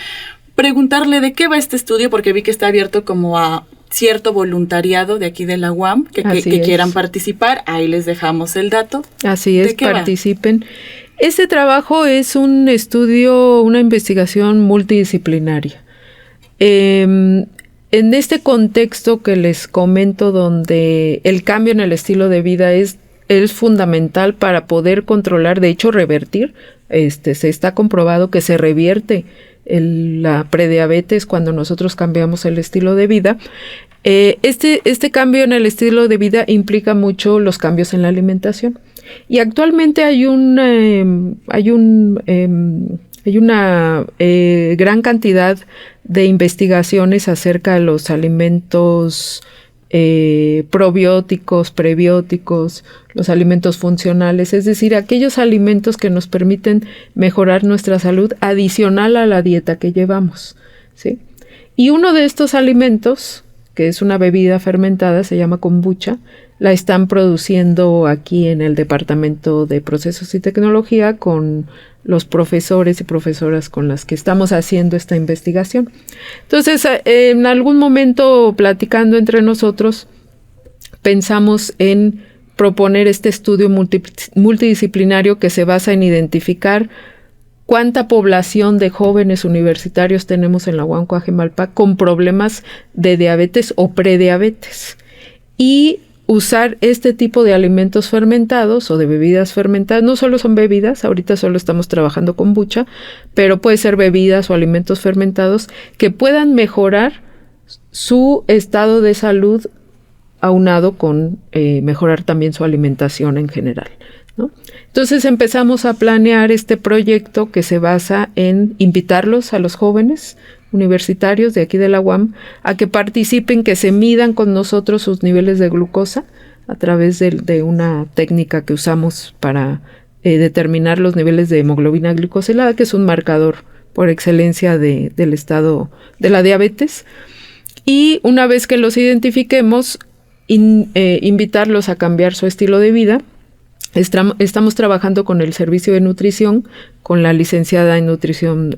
Speaker 1: preguntarle de qué va este estudio, porque vi que está abierto como a cierto voluntariado de aquí de la UAM que quieran participar. Ahí les dejamos el dato.
Speaker 6: Así es, participen. Este trabajo es un estudio, una investigación multidisciplinaria. en este contexto que les comento, donde el cambio en el estilo de vida es fundamental para poder controlar, de hecho revertir, se está comprobado que se revierte la prediabetes cuando nosotros cambiamos el estilo de vida. Este cambio en el estilo de vida implica mucho los cambios en la alimentación. Y actualmente hay una gran cantidad de investigaciones acerca de los alimentos probióticos, prebióticos, los alimentos funcionales, es decir, aquellos alimentos que nos permiten mejorar nuestra salud adicional a la dieta que llevamos, ¿sí? Y uno de estos alimentos, que es una bebida fermentada, se llama kombucha, la están produciendo aquí en el Departamento de Procesos y Tecnología con los profesores y profesoras con las que estamos haciendo esta investigación. Entonces, en algún momento, platicando entre nosotros, pensamos en proponer este estudio multidisciplinario que se basa en identificar cuánta población de jóvenes universitarios tenemos en la UAM Coajimalpa con problemas de diabetes o prediabetes, y usar este tipo de alimentos fermentados o de bebidas fermentadas. No solo son bebidas, ahorita solo estamos trabajando con kombucha, pero puede ser bebidas o alimentos fermentados que puedan mejorar su estado de salud aunado con mejorar también su alimentación en general, ¿no? Entonces empezamos a planear este proyecto que se basa en invitarlos a los jóvenes universitarios de aquí de la UAM a que participen, que se midan con nosotros sus niveles de glucosa a través de una técnica que usamos para determinar los niveles de hemoglobina glicosilada, que es un marcador por excelencia del estado de la diabetes. Y una vez que los identifiquemos, invitarlos a cambiar su estilo de vida. Estamos trabajando con el servicio de nutrición, con la licenciada en nutrición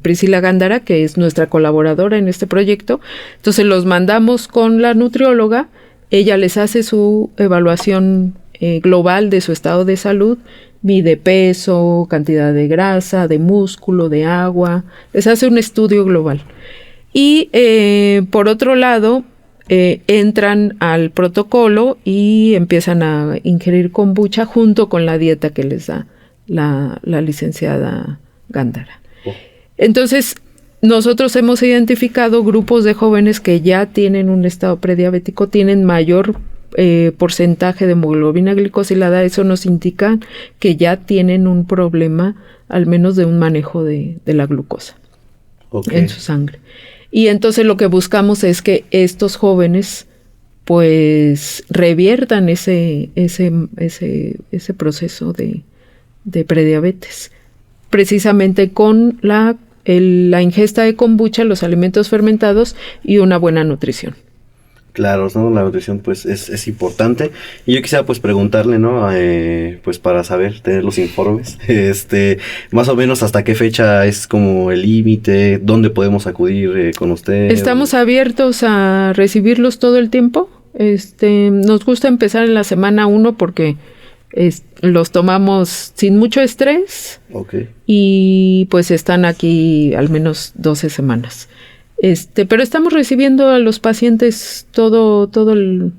Speaker 6: Priscila Gándara, que es nuestra colaboradora en este proyecto. Entonces los mandamos con la nutrióloga, ella les hace su evaluación global de su estado de salud, mide peso, cantidad de grasa, de músculo, de agua, les hace un estudio global. Y por otro lado, entran al protocolo y empiezan a ingerir kombucha junto con la dieta que les da la licenciada Gándara. Entonces, nosotros hemos identificado grupos de jóvenes que ya tienen un estado prediabético, tienen mayor porcentaje de hemoglobina glicosilada. Eso nos indica que ya tienen un problema, al menos de un manejo de la glucosa en su sangre. Y entonces lo que buscamos es que estos jóvenes pues reviertan ese proceso de prediabetes, precisamente con la ingesta de kombucha, los alimentos fermentados y una buena nutrición.
Speaker 2: Claro, ¿no? La nutrición pues es importante. Y yo quisiera pues preguntarle, ¿no? Pues para saber, tener los informes, más o menos hasta qué fecha es como el límite, dónde podemos acudir con usted.
Speaker 6: Estamos abiertos a recibirlos todo el tiempo. Nos gusta empezar en la semana 1 porque los tomamos sin mucho estrés.
Speaker 2: Okay.
Speaker 6: Y pues están aquí al menos 12 semanas. Pero estamos recibiendo a los pacientes todo el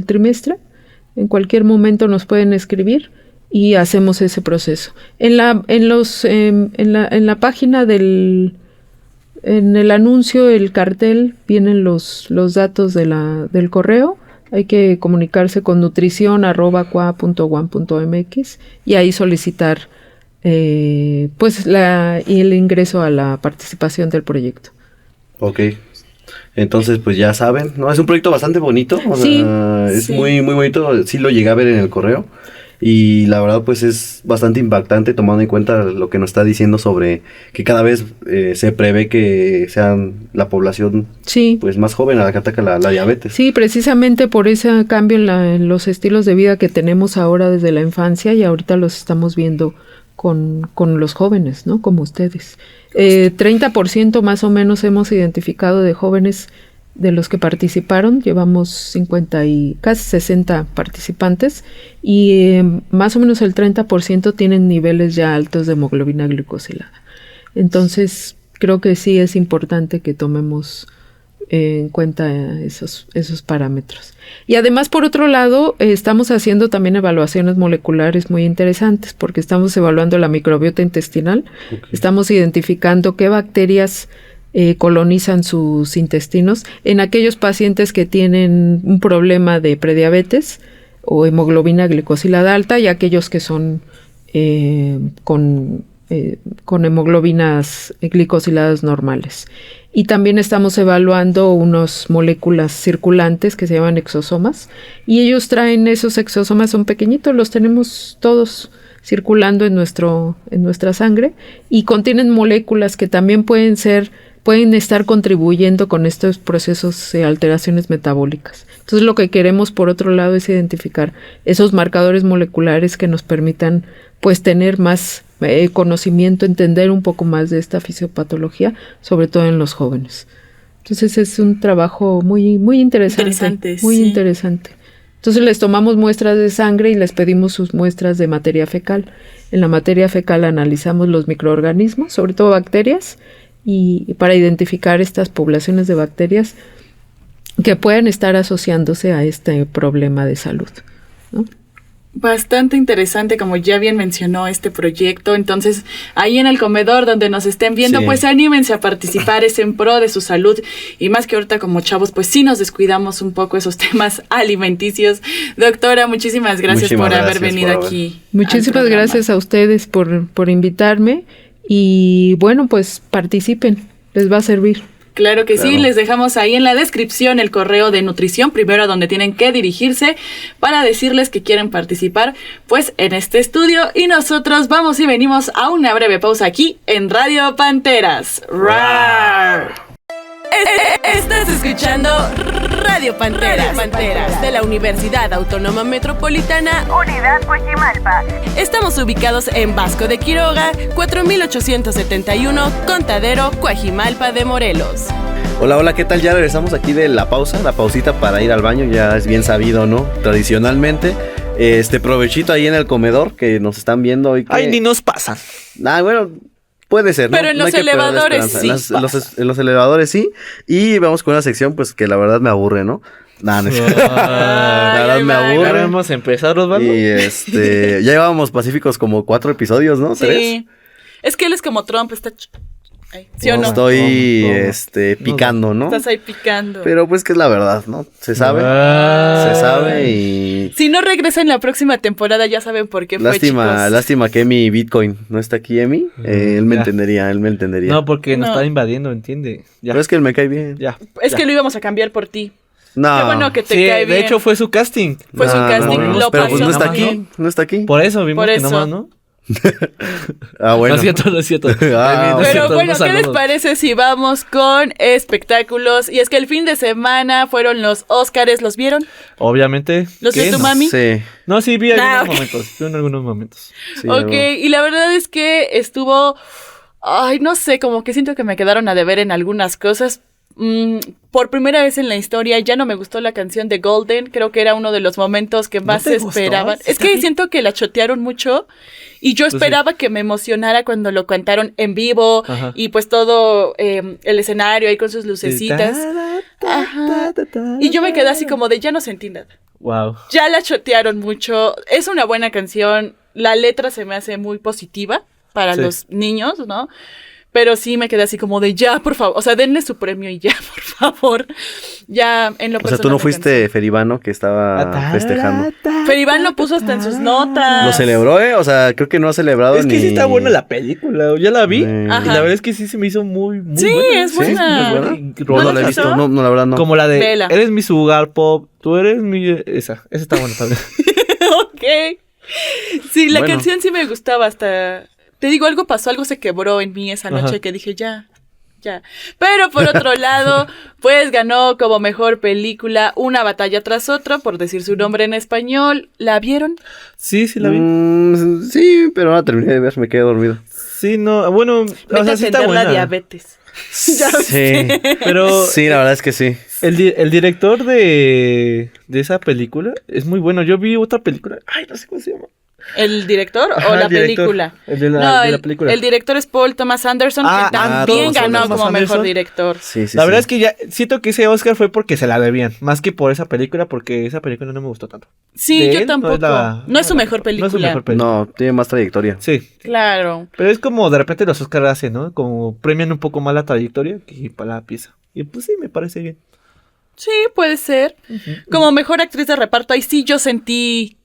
Speaker 6: trimestre. En cualquier momento nos pueden escribir y hacemos ese proceso. En la página en el anuncio, el cartel, vienen los datos del correo. Hay que comunicarse con nutricion@coa.uam.mx y ahí solicitar pues el ingreso a la participación del proyecto.
Speaker 2: Ok, entonces pues ya saben, ¿no? Es un proyecto bastante bonito, es muy muy bonito, sí lo llegué a ver en el correo y la verdad pues es bastante impactante tomando en cuenta lo que nos está diciendo sobre que cada vez se prevé que sean la población pues más joven a la que ataca la diabetes.
Speaker 6: Sí, precisamente por ese cambio en los estilos de vida que tenemos ahora desde la infancia y ahorita los estamos viendo con los jóvenes, ¿no? Como ustedes. 30% más o menos hemos identificado de jóvenes de los que participaron. Llevamos 50 y casi 60 participantes y más o menos el 30% tienen niveles ya altos de hemoglobina glicosilada. Entonces, creo que sí es importante que tomemos en cuenta esos parámetros. Y además, por otro lado, estamos haciendo también evaluaciones moleculares muy interesantes, porque estamos evaluando la microbiota intestinal, estamos identificando qué bacterias colonizan sus intestinos en aquellos pacientes que tienen un problema de prediabetes o hemoglobina glicosilada alta, y aquellos que son con hemoglobinas glicosiladas normales. Y también estamos evaluando unas moléculas circulantes que se llaman exosomas, y ellos traen esos exosomas, son pequeñitos, los tenemos todos circulando en nuestra sangre, y contienen moléculas que también pueden estar contribuyendo con estos procesos de alteraciones metabólicas. Entonces, lo que queremos, por otro lado, es identificar esos marcadores moleculares que nos permitan, pues, tener más conocimiento, entender un poco más de esta fisiopatología, sobre todo en los jóvenes. Entonces, es un trabajo muy, muy interesante. Muy interesante. Entonces, les tomamos muestras de sangre y les pedimos sus muestras de materia fecal. En la materia fecal analizamos los microorganismos, sobre todo bacterias, y para identificar estas poblaciones de bacterias que pueden estar asociándose a este problema de salud, ¿no?
Speaker 1: Bastante interesante, como ya bien mencionó este proyecto. Entonces, ahí en el comedor donde nos estén viendo, pues anímense a participar, es en pro de su salud, y más que ahorita como chavos, pues sí nos descuidamos un poco esos temas alimenticios. Doctora, muchísimas gracias por haber venido aquí.
Speaker 6: Muchísimas gracias a ustedes por invitarme, y bueno, pues participen, les va a servir.
Speaker 1: Claro que sí, les dejamos ahí en la descripción el correo de nutrición, primero a donde tienen que dirigirse para decirles que quieren participar pues en este estudio, y nosotros vamos y venimos a una breve pausa aquí en Radio Panteras. ¡Rar! Estás escuchando Radio Panteras, de la Universidad Autónoma Metropolitana
Speaker 5: Unidad Coajimalpa.
Speaker 1: Estamos ubicados en Vasco de Quiroga, 4871, Contadero, Coajimalpa de Morelos.
Speaker 2: Hola, ¿qué tal? Ya regresamos aquí de la pausita para ir al baño, ya es bien sabido, ¿no? Tradicionalmente, provechito ahí en el comedor que nos están viendo hoy.
Speaker 3: Ay, ni nos pasan.
Speaker 2: Bueno, puede ser, ¿no?
Speaker 1: Pero en los elevadores sí.
Speaker 2: En los elevadores sí. Y vamos con una sección, pues, que la verdad me aburre, ¿no? No es cierto. La verdad me aburre.
Speaker 3: Ya vamos a empezar, Osvaldo.
Speaker 2: Y ya llevábamos Pacíficos como 4 episodios, ¿no?
Speaker 1: Sí.
Speaker 2: 3.
Speaker 1: Es que él es como Trump, está... ¿Sí o no?
Speaker 2: Estoy picando, ¿no?
Speaker 1: Estás ahí picando.
Speaker 2: Pero pues que es la verdad, ¿no? Se sabe. Se sabe y...
Speaker 1: Si no regresa en la próxima temporada, ya saben por qué fue, chicos.
Speaker 2: Lástima que Emi Bitcoin no está aquí, Emi. Él me entendería.
Speaker 3: No, porque nos está invadiendo, ¿entiende? Ya.
Speaker 2: Pero es que él me cae bien.
Speaker 1: Es que lo íbamos a cambiar por ti.
Speaker 2: No.
Speaker 1: Qué bueno que te cae bien.
Speaker 3: De hecho, fue su casting.
Speaker 1: Fue su casting, lo
Speaker 2: pero
Speaker 1: pasó.
Speaker 2: pues no está aquí. No está aquí.
Speaker 3: Por eso vimos que nomás, ¿no?
Speaker 2: Bueno.
Speaker 3: No es cierto.
Speaker 1: Pero bueno, ¿qué les parece si vamos con espectáculos? Y es que el fin de semana fueron los Óscares, ¿los vieron?
Speaker 3: Obviamente.
Speaker 1: ¿Los vio tu mami?
Speaker 2: Sí.
Speaker 3: No, sí, vi algunos momentos.
Speaker 2: Sí,
Speaker 1: ok, y la verdad es que estuvo... Ay, no sé, como que siento que me quedaron a deber en algunas cosas. Por primera vez en la historia ya no me gustó la canción de Golden. Creo que era uno de los momentos que más se esperaban. Es que siento que la chotearon mucho y yo esperaba que me emocionara cuando lo cantaron en vivo. Ajá. Y pues todo el escenario ahí con sus lucecitas. Ajá. Y yo me quedé así como de ya no sentí nada.
Speaker 3: Wow.
Speaker 1: Ya la chotearon mucho. Es una buena canción. La letra se me hace muy positiva para los niños, ¿no? Pero sí me quedé así como de ya, por favor. O sea, denle su premio y ya, por favor. Ya, en lo personal.
Speaker 2: O sea, tú no fuiste Feribano que estaba festejando.
Speaker 1: Feribán lo puso hasta en sus notas.
Speaker 2: Lo celebró, O sea, creo que no ha celebrado
Speaker 3: Es que sí está buena la película. Ya la vi. Y la
Speaker 1: Ajá.
Speaker 3: verdad es que sí se me hizo muy buena.
Speaker 1: Sí, es buena.
Speaker 2: ¿Sí? No la he visto. No, la verdad no.
Speaker 3: Como la de
Speaker 1: Vela.
Speaker 3: Eres mi sugar pop, tú eres mi... Esa está buena también.
Speaker 1: Ok. Sí, la canción sí me gustaba hasta... Te digo, algo pasó, algo se quebró en mí esa noche. Ajá. Que dije, ya. Pero por otro lado, pues ganó como mejor película Una batalla tras otra, por decir su nombre en español. ¿La vieron?
Speaker 3: Sí, la vi.
Speaker 2: Sí, pero no la terminé de ver, me quedé dormido.
Speaker 3: Sí, no, bueno,
Speaker 1: o sea, sí está buena. La diabetes.
Speaker 2: Sí,
Speaker 3: pero...
Speaker 2: Sí, la verdad es que sí.
Speaker 3: El director de esa película es muy bueno. Yo vi otra película, ay, no sé cómo se llama.
Speaker 1: ¿El director o
Speaker 3: Ajá,
Speaker 1: la
Speaker 3: el director.
Speaker 1: película?
Speaker 3: El de la-
Speaker 1: no,
Speaker 3: de la película.
Speaker 1: el director es Paul Thomas Anderson,
Speaker 3: Ah,
Speaker 1: que también
Speaker 2: Thomas
Speaker 1: ganó
Speaker 3: Anderson.
Speaker 1: como mejor
Speaker 3: Anderson.
Speaker 1: director.
Speaker 2: Sí, sí,
Speaker 3: La
Speaker 2: sí.
Speaker 3: verdad es que ya siento que ese Oscar fue porque se la debían, más que por esa película, porque esa película no me gustó tanto.
Speaker 1: Sí,
Speaker 3: De
Speaker 1: yo
Speaker 3: él,
Speaker 1: tampoco. No es su mejor película.
Speaker 3: No es su mejor película.
Speaker 2: No, tiene más trayectoria.
Speaker 3: Sí,
Speaker 1: Claro.
Speaker 3: pero es como de repente los Oscars hacen, ¿no? Como premian un poco más la trayectoria que para la pieza. Y pues sí, me parece bien.
Speaker 1: Sí, puede ser. Como mejor actriz de reparto, ahí sí yo sentí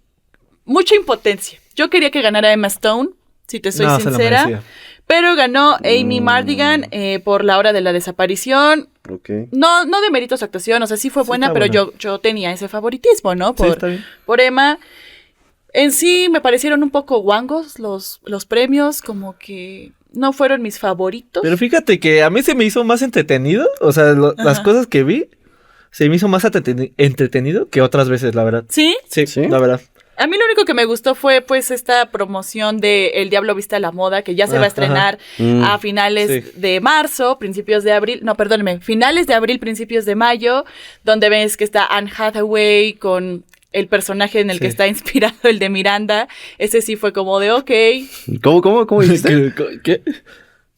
Speaker 1: mucha impotencia. Yo quería que ganara Emma Stone, si te soy
Speaker 3: No, se lo
Speaker 1: sincera.
Speaker 3: merecía.
Speaker 1: Pero ganó Amy Mardigan por La hora de la desaparición.
Speaker 2: Ok.
Speaker 1: No demerito su actuación, o sea, sí fue
Speaker 3: Sí,
Speaker 1: buena,
Speaker 3: está
Speaker 1: pero
Speaker 3: buena.
Speaker 1: yo tenía ese favoritismo, ¿no?
Speaker 3: Sí, está bien.
Speaker 1: Por Emma. En sí me parecieron un poco guangos los premios, como que no fueron mis favoritos.
Speaker 3: Pero fíjate que a mí se me hizo más entretenido, o sea, las cosas que vi, se me hizo más entretenido que otras veces, la verdad.
Speaker 1: ¿Sí?
Speaker 3: Sí,
Speaker 2: ¿Sí?
Speaker 3: la verdad.
Speaker 1: A mí lo único que me gustó fue pues esta promoción de El Diablo Viste a la Moda, que ya se va a estrenar a finales
Speaker 3: Sí.
Speaker 1: de marzo, principios de abril, no, perdóneme, finales de abril, principios de mayo, donde ves que está Anne Hathaway con el personaje en el que
Speaker 3: Sí.
Speaker 1: está inspirado, el de Miranda. Ese sí fue como de ok.
Speaker 2: ¿Cómo dijiste?
Speaker 3: ¿Qué?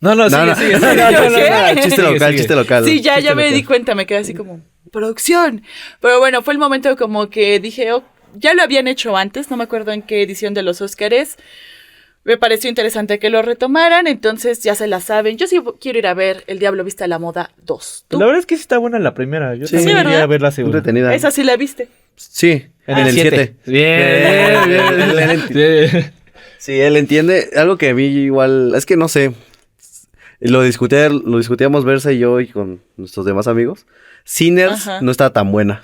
Speaker 3: No,
Speaker 2: No,
Speaker 3: sigue,
Speaker 2: no,
Speaker 3: sigue,
Speaker 2: no,
Speaker 3: sigue,
Speaker 2: no,
Speaker 3: sigue,
Speaker 2: no,
Speaker 3: sigue,
Speaker 2: chiste
Speaker 3: sigue,
Speaker 2: local,
Speaker 3: sigue.
Speaker 2: chiste local.
Speaker 1: Sí, ya
Speaker 3: Chiste
Speaker 1: me
Speaker 3: local.
Speaker 1: di cuenta, me quedé así como, producción. Pero bueno, fue el momento como que dije, oh, ya lo habían hecho antes, no me acuerdo en qué edición de los Óscares. Me pareció interesante que lo retomaran, entonces ya se la saben. Yo sí quiero ir a ver El Diablo Viste a la Moda 2. ¿Tú?
Speaker 3: La verdad es que sí está buena la primera. Yo
Speaker 2: Sí,
Speaker 3: también
Speaker 1: ¿verdad?
Speaker 3: iría a ver la segunda.
Speaker 2: Entretenida.
Speaker 1: Esa sí la viste.
Speaker 2: Sí, en el 7.
Speaker 3: Bien.
Speaker 2: Sí, él entiende. Algo que a mí igual, es que no sé. Lo discutíamos Versa y yo y con nuestros demás amigos. Sinners
Speaker 1: Ajá.
Speaker 2: no está tan buena.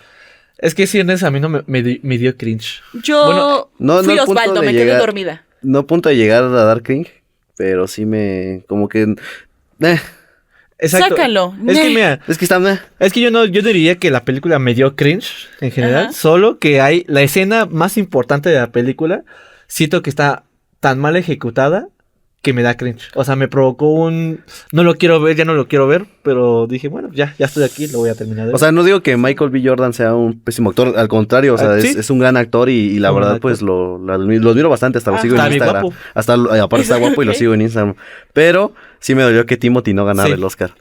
Speaker 3: Es que Sinners a mí no me dio cringe.
Speaker 1: Yo
Speaker 3: Bueno,
Speaker 2: no
Speaker 1: fui
Speaker 2: al punto
Speaker 1: Osvaldo,
Speaker 2: de
Speaker 1: me quedé
Speaker 2: llegar-
Speaker 1: dormida.
Speaker 2: No a punto de llegar a dar cringe, pero sí como que...
Speaker 3: Exacto.
Speaker 1: Sácalo.
Speaker 3: Es que mira,
Speaker 2: es que está...
Speaker 3: es que yo diría que la película me dio cringe en general,
Speaker 1: Ajá.
Speaker 3: solo que hay la escena más importante de la película, siento que está tan mal ejecutada que me da cringe. O sea, me provocó no lo quiero ver, ya no lo quiero ver, pero dije, bueno, ya estoy aquí, lo voy a terminar de ver.
Speaker 2: O sea, no digo que Michael B. Jordan sea un pésimo actor, al contrario, o sea,
Speaker 3: ¿Sí?
Speaker 2: es un gran actor y la
Speaker 3: Un
Speaker 2: verdad,
Speaker 3: gran
Speaker 2: pues lo admiro bastante, hasta lo sigo
Speaker 3: Está
Speaker 2: en
Speaker 3: bien
Speaker 2: Instagram.
Speaker 3: guapo.
Speaker 2: Hasta, aparte está guapo y lo
Speaker 1: Ok.
Speaker 2: sigo en Instagram. Pero sí me dolió que Timothy no ganara
Speaker 3: Sí.
Speaker 2: el Oscar.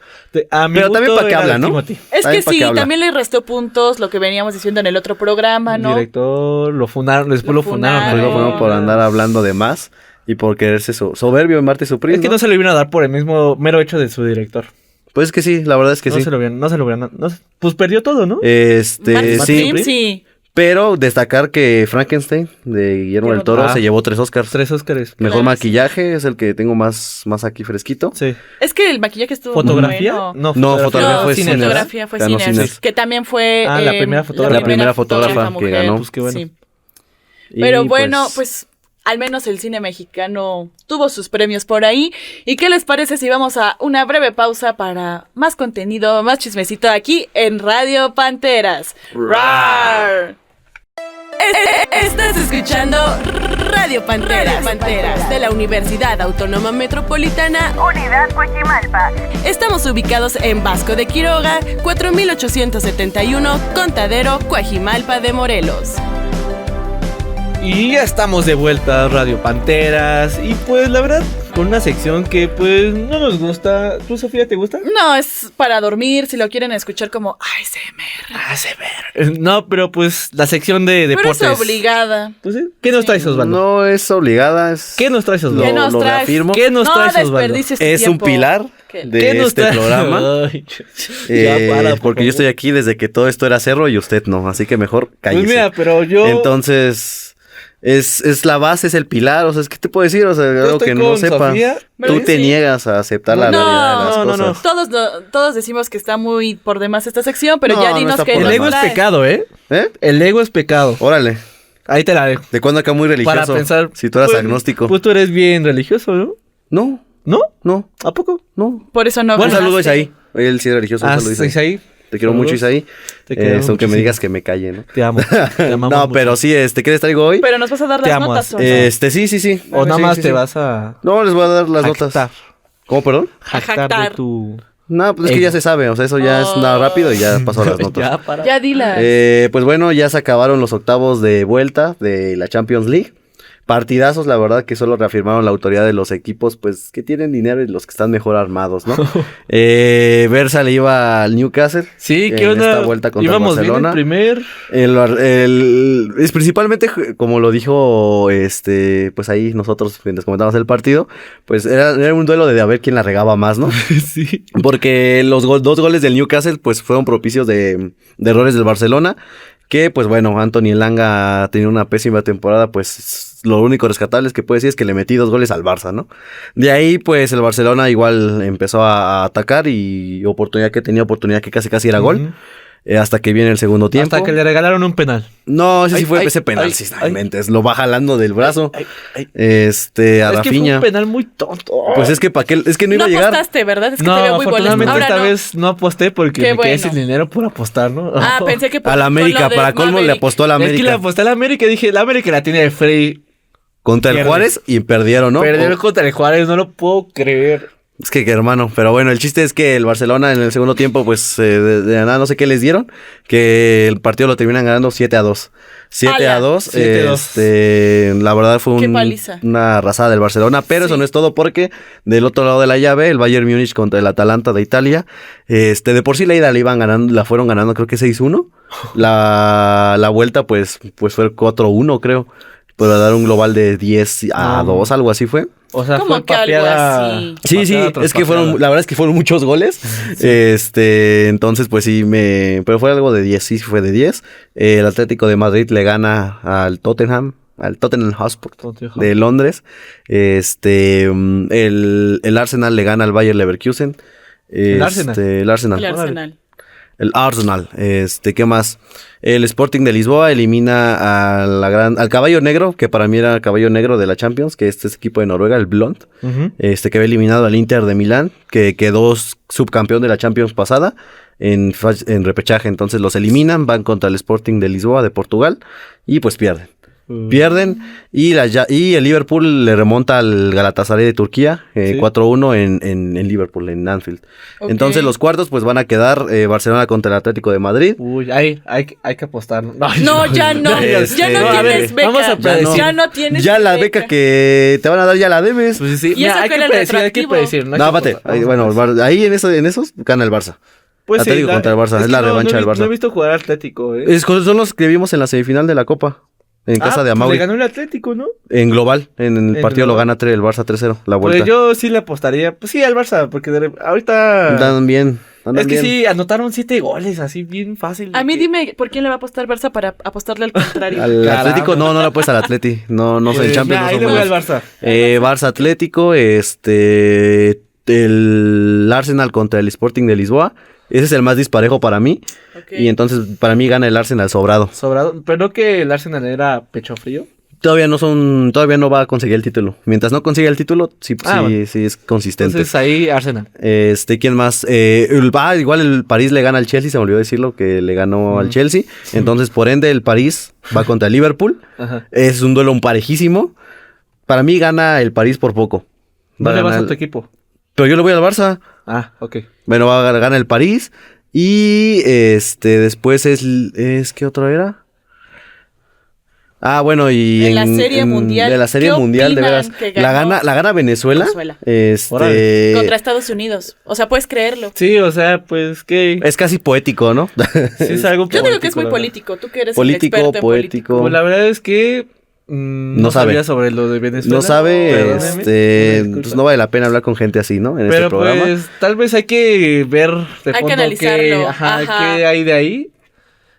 Speaker 3: A mi
Speaker 2: Pero también
Speaker 3: gusto
Speaker 2: para qué
Speaker 3: era
Speaker 2: habla,
Speaker 3: de
Speaker 2: ¿no?
Speaker 3: Timothy.
Speaker 1: Es que
Speaker 2: También pa'
Speaker 1: sí,
Speaker 2: qué habla.
Speaker 1: también le restó puntos lo que veníamos diciendo en el otro programa, ¿no?
Speaker 3: Director, lo funaron, después
Speaker 1: Lo
Speaker 3: lo funaron.
Speaker 1: funaron.
Speaker 2: Pues lo fueron por andar hablando de más y por quererse soberbio en Marte y su
Speaker 3: Es que no se lo iban a dar por el mismo mero hecho de su director.
Speaker 2: Pues que sí, la verdad es que
Speaker 3: no
Speaker 2: sí.
Speaker 3: se lo hubieran, pues perdió todo, ¿no?
Speaker 1: Martin
Speaker 2: Sí,
Speaker 1: Sheen, sí.
Speaker 2: pero destacar que Frankenstein de Guillermo del Toro
Speaker 3: Ah.
Speaker 2: se llevó 3 Oscars.
Speaker 3: 3 Óscares.
Speaker 2: Mejor
Speaker 1: Claro,
Speaker 2: maquillaje es el que tengo más aquí fresquito.
Speaker 3: Sí.
Speaker 1: Es que el maquillaje estuvo
Speaker 3: ¿Fotografía?
Speaker 1: muy bueno.
Speaker 2: No, fotografía
Speaker 1: No,
Speaker 2: fue
Speaker 3: Sinners,
Speaker 2: Sinners.
Speaker 1: fotografía fue
Speaker 2: Ganó
Speaker 1: Sinners,
Speaker 2: Sinners.
Speaker 1: que también fue
Speaker 3: Ah, la primera fotógrafa.
Speaker 2: La primera fotógrafa que
Speaker 1: mujer.
Speaker 2: ganó.
Speaker 3: Pues qué bueno.
Speaker 1: Sí.
Speaker 2: Y
Speaker 1: Pero bueno, pues al menos el cine mexicano tuvo sus premios por ahí. ¿Y qué les parece si vamos a una breve pausa para más contenido, más chismecito aquí en Radio Panteras? ¡Rar! Estás escuchando Radio Panteras, de la Universidad Autónoma Metropolitana.
Speaker 5: Unidad Coajimalpa.
Speaker 1: Estamos ubicados en Vasco de Quiroga, 4871, Contadero, Coajimalpa de Morelos.
Speaker 3: Y ya estamos de vuelta a Radio Panteras. Y pues la verdad, con una sección que pues no nos gusta. ¿Tú, Sofía, te gusta?
Speaker 1: No, es para dormir, si lo quieren escuchar como ASMR.
Speaker 3: No, pero pues la sección de
Speaker 1: Pero
Speaker 3: deportes.
Speaker 1: es obligada.
Speaker 3: Pues, ¿sí? ¿Qué nos traes, Osvaldo?
Speaker 2: no es obligada, es
Speaker 3: ¿Qué nos traes, Osvaldo?
Speaker 1: ¿Qué
Speaker 2: lo
Speaker 1: nos traes?
Speaker 2: reafirmo.
Speaker 3: ¿Qué nos
Speaker 1: no
Speaker 3: traes, Osvaldo?
Speaker 1: desperdicies tu
Speaker 2: Es un
Speaker 1: tiempo.
Speaker 2: pilar
Speaker 1: ¿Qué?
Speaker 2: de
Speaker 3: ¿Qué nos
Speaker 2: este
Speaker 3: traes?
Speaker 2: programa.
Speaker 3: Ay, ya para, por
Speaker 2: Porque yo
Speaker 3: favor.
Speaker 2: estoy aquí desde que todo esto era cerro y usted no, así que mejor cállese.
Speaker 3: Pues mira, pero yo
Speaker 2: Entonces, es la base, es el pilar, o sea, ¿qué te puedo decir? O sea, algo
Speaker 3: estoy
Speaker 2: que no
Speaker 3: con
Speaker 2: sepa.
Speaker 3: Sofía.
Speaker 2: Tú
Speaker 1: ¿Verdad
Speaker 2: te
Speaker 1: que sí?
Speaker 2: niegas a aceptar la
Speaker 1: No,
Speaker 2: realidad de las
Speaker 3: no, no,
Speaker 2: cosas.
Speaker 3: no.
Speaker 1: Todos decimos que está muy por demás esta sección, pero
Speaker 2: No,
Speaker 1: ya
Speaker 2: no
Speaker 1: dinos
Speaker 2: está
Speaker 1: que
Speaker 2: por
Speaker 3: el
Speaker 1: nos
Speaker 3: ego es
Speaker 1: traes.
Speaker 3: pecado, ¿eh?
Speaker 2: ¿Eh?
Speaker 3: El ego es pecado.
Speaker 2: Órale.
Speaker 3: Ahí te la dejo.
Speaker 2: ¿De cuándo acá muy religioso?
Speaker 3: Para pensar.
Speaker 2: Si tú eras
Speaker 3: pues,
Speaker 2: agnóstico.
Speaker 3: Pues tú eres bien religioso, ¿no?
Speaker 2: No,
Speaker 3: ¿No?
Speaker 2: no,
Speaker 3: ¿A poco?
Speaker 2: no.
Speaker 1: Por eso no
Speaker 2: Un
Speaker 3: Bueno,
Speaker 2: saludo a
Speaker 1: ganaste.
Speaker 2: Isaí. Él sí es religioso. Un
Speaker 3: Ah,
Speaker 2: saludo, Isaí.
Speaker 3: Isaí.
Speaker 2: Te quiero mucho, Isaí.
Speaker 3: Te quiero
Speaker 2: Aunque me
Speaker 3: muchísimo.
Speaker 2: digas que me calle, ¿no?
Speaker 3: Te amo. Te amamos
Speaker 2: No,
Speaker 3: mucho.
Speaker 2: pero sí, ¿qué les traigo hoy?
Speaker 1: Pero nos vas a dar
Speaker 3: Te
Speaker 1: las
Speaker 3: amo,
Speaker 1: notas, ¿o no?
Speaker 2: Sí.
Speaker 3: O nada
Speaker 2: Sí,
Speaker 3: más
Speaker 2: sí,
Speaker 3: te
Speaker 2: sí.
Speaker 3: vas a
Speaker 2: No, les voy a dar las
Speaker 3: jactar.
Speaker 2: notas. ¿Cómo, perdón?
Speaker 3: Jactar de
Speaker 1: Jactar.
Speaker 3: tu...
Speaker 2: No, pues es que ya se sabe, o sea, eso ya es nada rápido y ya pasó las notas.
Speaker 3: Ya, para.
Speaker 1: Ya dila.
Speaker 2: Pues bueno, ya se acabaron los octavos de vuelta de la Champions League. Partidazos, la verdad, que solo reafirmaron la autoridad de los equipos, pues, que tienen dinero y los que están mejor armados, ¿no? Barça le iba al Newcastle.
Speaker 3: Sí, ¿qué
Speaker 2: en
Speaker 3: onda?
Speaker 2: esta vuelta contra
Speaker 3: Íbamos bien
Speaker 2: Barcelona.
Speaker 3: en primer.
Speaker 2: Es principalmente, como lo dijo, pues ahí nosotros, mientras comentábamos el partido, pues era un duelo de a ver quién la regaba más, ¿no?
Speaker 3: Sí.
Speaker 2: Porque los 2 goles del Newcastle, pues, fueron propicios de errores del Barcelona. Que, pues bueno, Anthony Elanga ha tenido una pésima temporada, pues lo único rescatable es que puede decir es que le metí 2 goles al Barça, ¿no? De ahí, pues el Barcelona igual empezó a atacar y oportunidad que casi era gol. Hasta que viene el segundo tiempo.
Speaker 3: Hasta que le regalaron un penal.
Speaker 2: No, ese sí fue ese penal, sí, mentes, lo va jalando del brazo. A Rafinha.
Speaker 3: Es que fue un penal muy tonto.
Speaker 2: Pues es que para qué, es que no iba a llegar.
Speaker 1: No apostaste, ¿verdad? Es que
Speaker 3: no,
Speaker 1: te veo muy
Speaker 3: afortunadamente esta vez no aposté porque me quedé sin dinero por apostar, ¿no?
Speaker 1: Ah, pensé que
Speaker 2: a la América, para colmo le apostó a la América.
Speaker 3: Es que le aposté a la América y dije, la América la tiene de free.
Speaker 2: Contra el Juárez y perdieron, ¿no?
Speaker 3: Perdieron contra el Juárez, no lo puedo creer.
Speaker 2: Es que hermano, pero bueno, el chiste es que el Barcelona en el segundo tiempo, pues de nada, no sé qué les dieron, que el partido lo terminan ganando 7-2. 7-2. La verdad fue una arrasada del Barcelona, pero eso no es todo porque del otro lado de la llave, el Bayern Múnich contra el Atalanta de Italia, de por sí la ida la fueron ganando creo que 6-1. La vuelta pues fue 4-1 creo, para dar un global de 10-2, algo así fue.
Speaker 3: O sea,
Speaker 1: como
Speaker 3: fue
Speaker 1: que
Speaker 3: papeada,
Speaker 1: algo así.
Speaker 2: Sí, es que la verdad es que fueron muchos goles. Sí. Entonces, pues sí, pero fue algo de 10, sí fue de 10. El Atlético de Madrid le gana al Tottenham Hotspur de Londres. El Arsenal le gana al Bayer Leverkusen. El Arsenal. ¿Qué más? El Sporting de Lisboa elimina al Caballo Negro, que para mí era el Caballo Negro de la Champions, que este equipo de Noruega, el Blond, que había eliminado al Inter de Milán, que quedó subcampeón de la Champions pasada en repechaje. Entonces los eliminan, van contra el Sporting de Lisboa de Portugal y pues pierden. Y el Liverpool le remonta al Galatasaray de Turquía 4-1 en Liverpool, en Anfield. Okay. Entonces los cuartos pues van a quedar Barcelona contra el Atlético de Madrid.
Speaker 3: Uy, hay que apostar.
Speaker 1: Ya no tienes beca.
Speaker 3: Vamos a predecir.
Speaker 1: Ya no tienes
Speaker 2: ya la beca que te van a dar ya la debes.
Speaker 3: Pues sí,
Speaker 1: y eso
Speaker 3: hay que predecir.
Speaker 2: No, bate. Ahí en esos gana el Barça.
Speaker 3: Pues
Speaker 2: Atlético contra el Barça, es la revancha del Barça.
Speaker 3: No he visto jugar Atlético,
Speaker 2: Son los que vimos en la semifinal de la Copa. En casa de Amauri.
Speaker 3: Le ganó el Atlético, ¿no?
Speaker 2: En global, en el partido lo gana el Barça 3-0, la vuelta.
Speaker 3: Pues yo sí le apostaría, pues sí, al Barça, porque ahorita...
Speaker 2: Andan bien.
Speaker 3: Es que sí, anotaron 7 goles, así bien fácil.
Speaker 1: A mí dime, ¿por quién le va a apostar Barça para apostarle al contrario?
Speaker 2: Al Atlético, no le apuesta al Atleti. No sé, en Champions no
Speaker 3: ahí le voy al Barça.
Speaker 2: Barça Atlético, el Arsenal contra el Sporting de Lisboa. Ese es el más disparejo para mí. Okay. Y entonces, para mí gana el Arsenal sobrado.
Speaker 3: Pero no que el Arsenal era pecho frío.
Speaker 2: Todavía no va a conseguir el título. Mientras no consiga el título, sí es consistente.
Speaker 3: Entonces ahí Arsenal.
Speaker 2: ¿Quién más? Igual el París le gana al Chelsea, se me olvidó decirlo, que le ganó al Chelsea. Entonces, por ende, el París va contra el Liverpool. Ajá. Es un duelo parejísimo. Para mí gana el París por poco.
Speaker 3: ¿No le vas a tu equipo?
Speaker 2: Pero yo le voy al Barça.
Speaker 3: Ah, ok.
Speaker 2: Bueno, gana el París. Y después es ¿qué otro era? Bueno, y
Speaker 1: en la Serie Mundial.
Speaker 2: De la Serie Mundial, de veras. La gana Venezuela.
Speaker 1: Contra Estados Unidos. O sea, puedes creerlo.
Speaker 3: Sí, o sea, pues que...
Speaker 2: Es casi poético, ¿no?
Speaker 3: Sí, es algo
Speaker 1: poético. Yo digo que es muy político. Tú que eres el experto en
Speaker 2: poético.
Speaker 3: Pues la verdad es que... no sabía sobre lo de Venezuela.
Speaker 2: No sabe, pues no vale la pena hablar con gente así, ¿no? En este programa.
Speaker 3: Pues tal vez hay que ver de fondo
Speaker 1: que analizarlo.
Speaker 3: qué hay de ahí.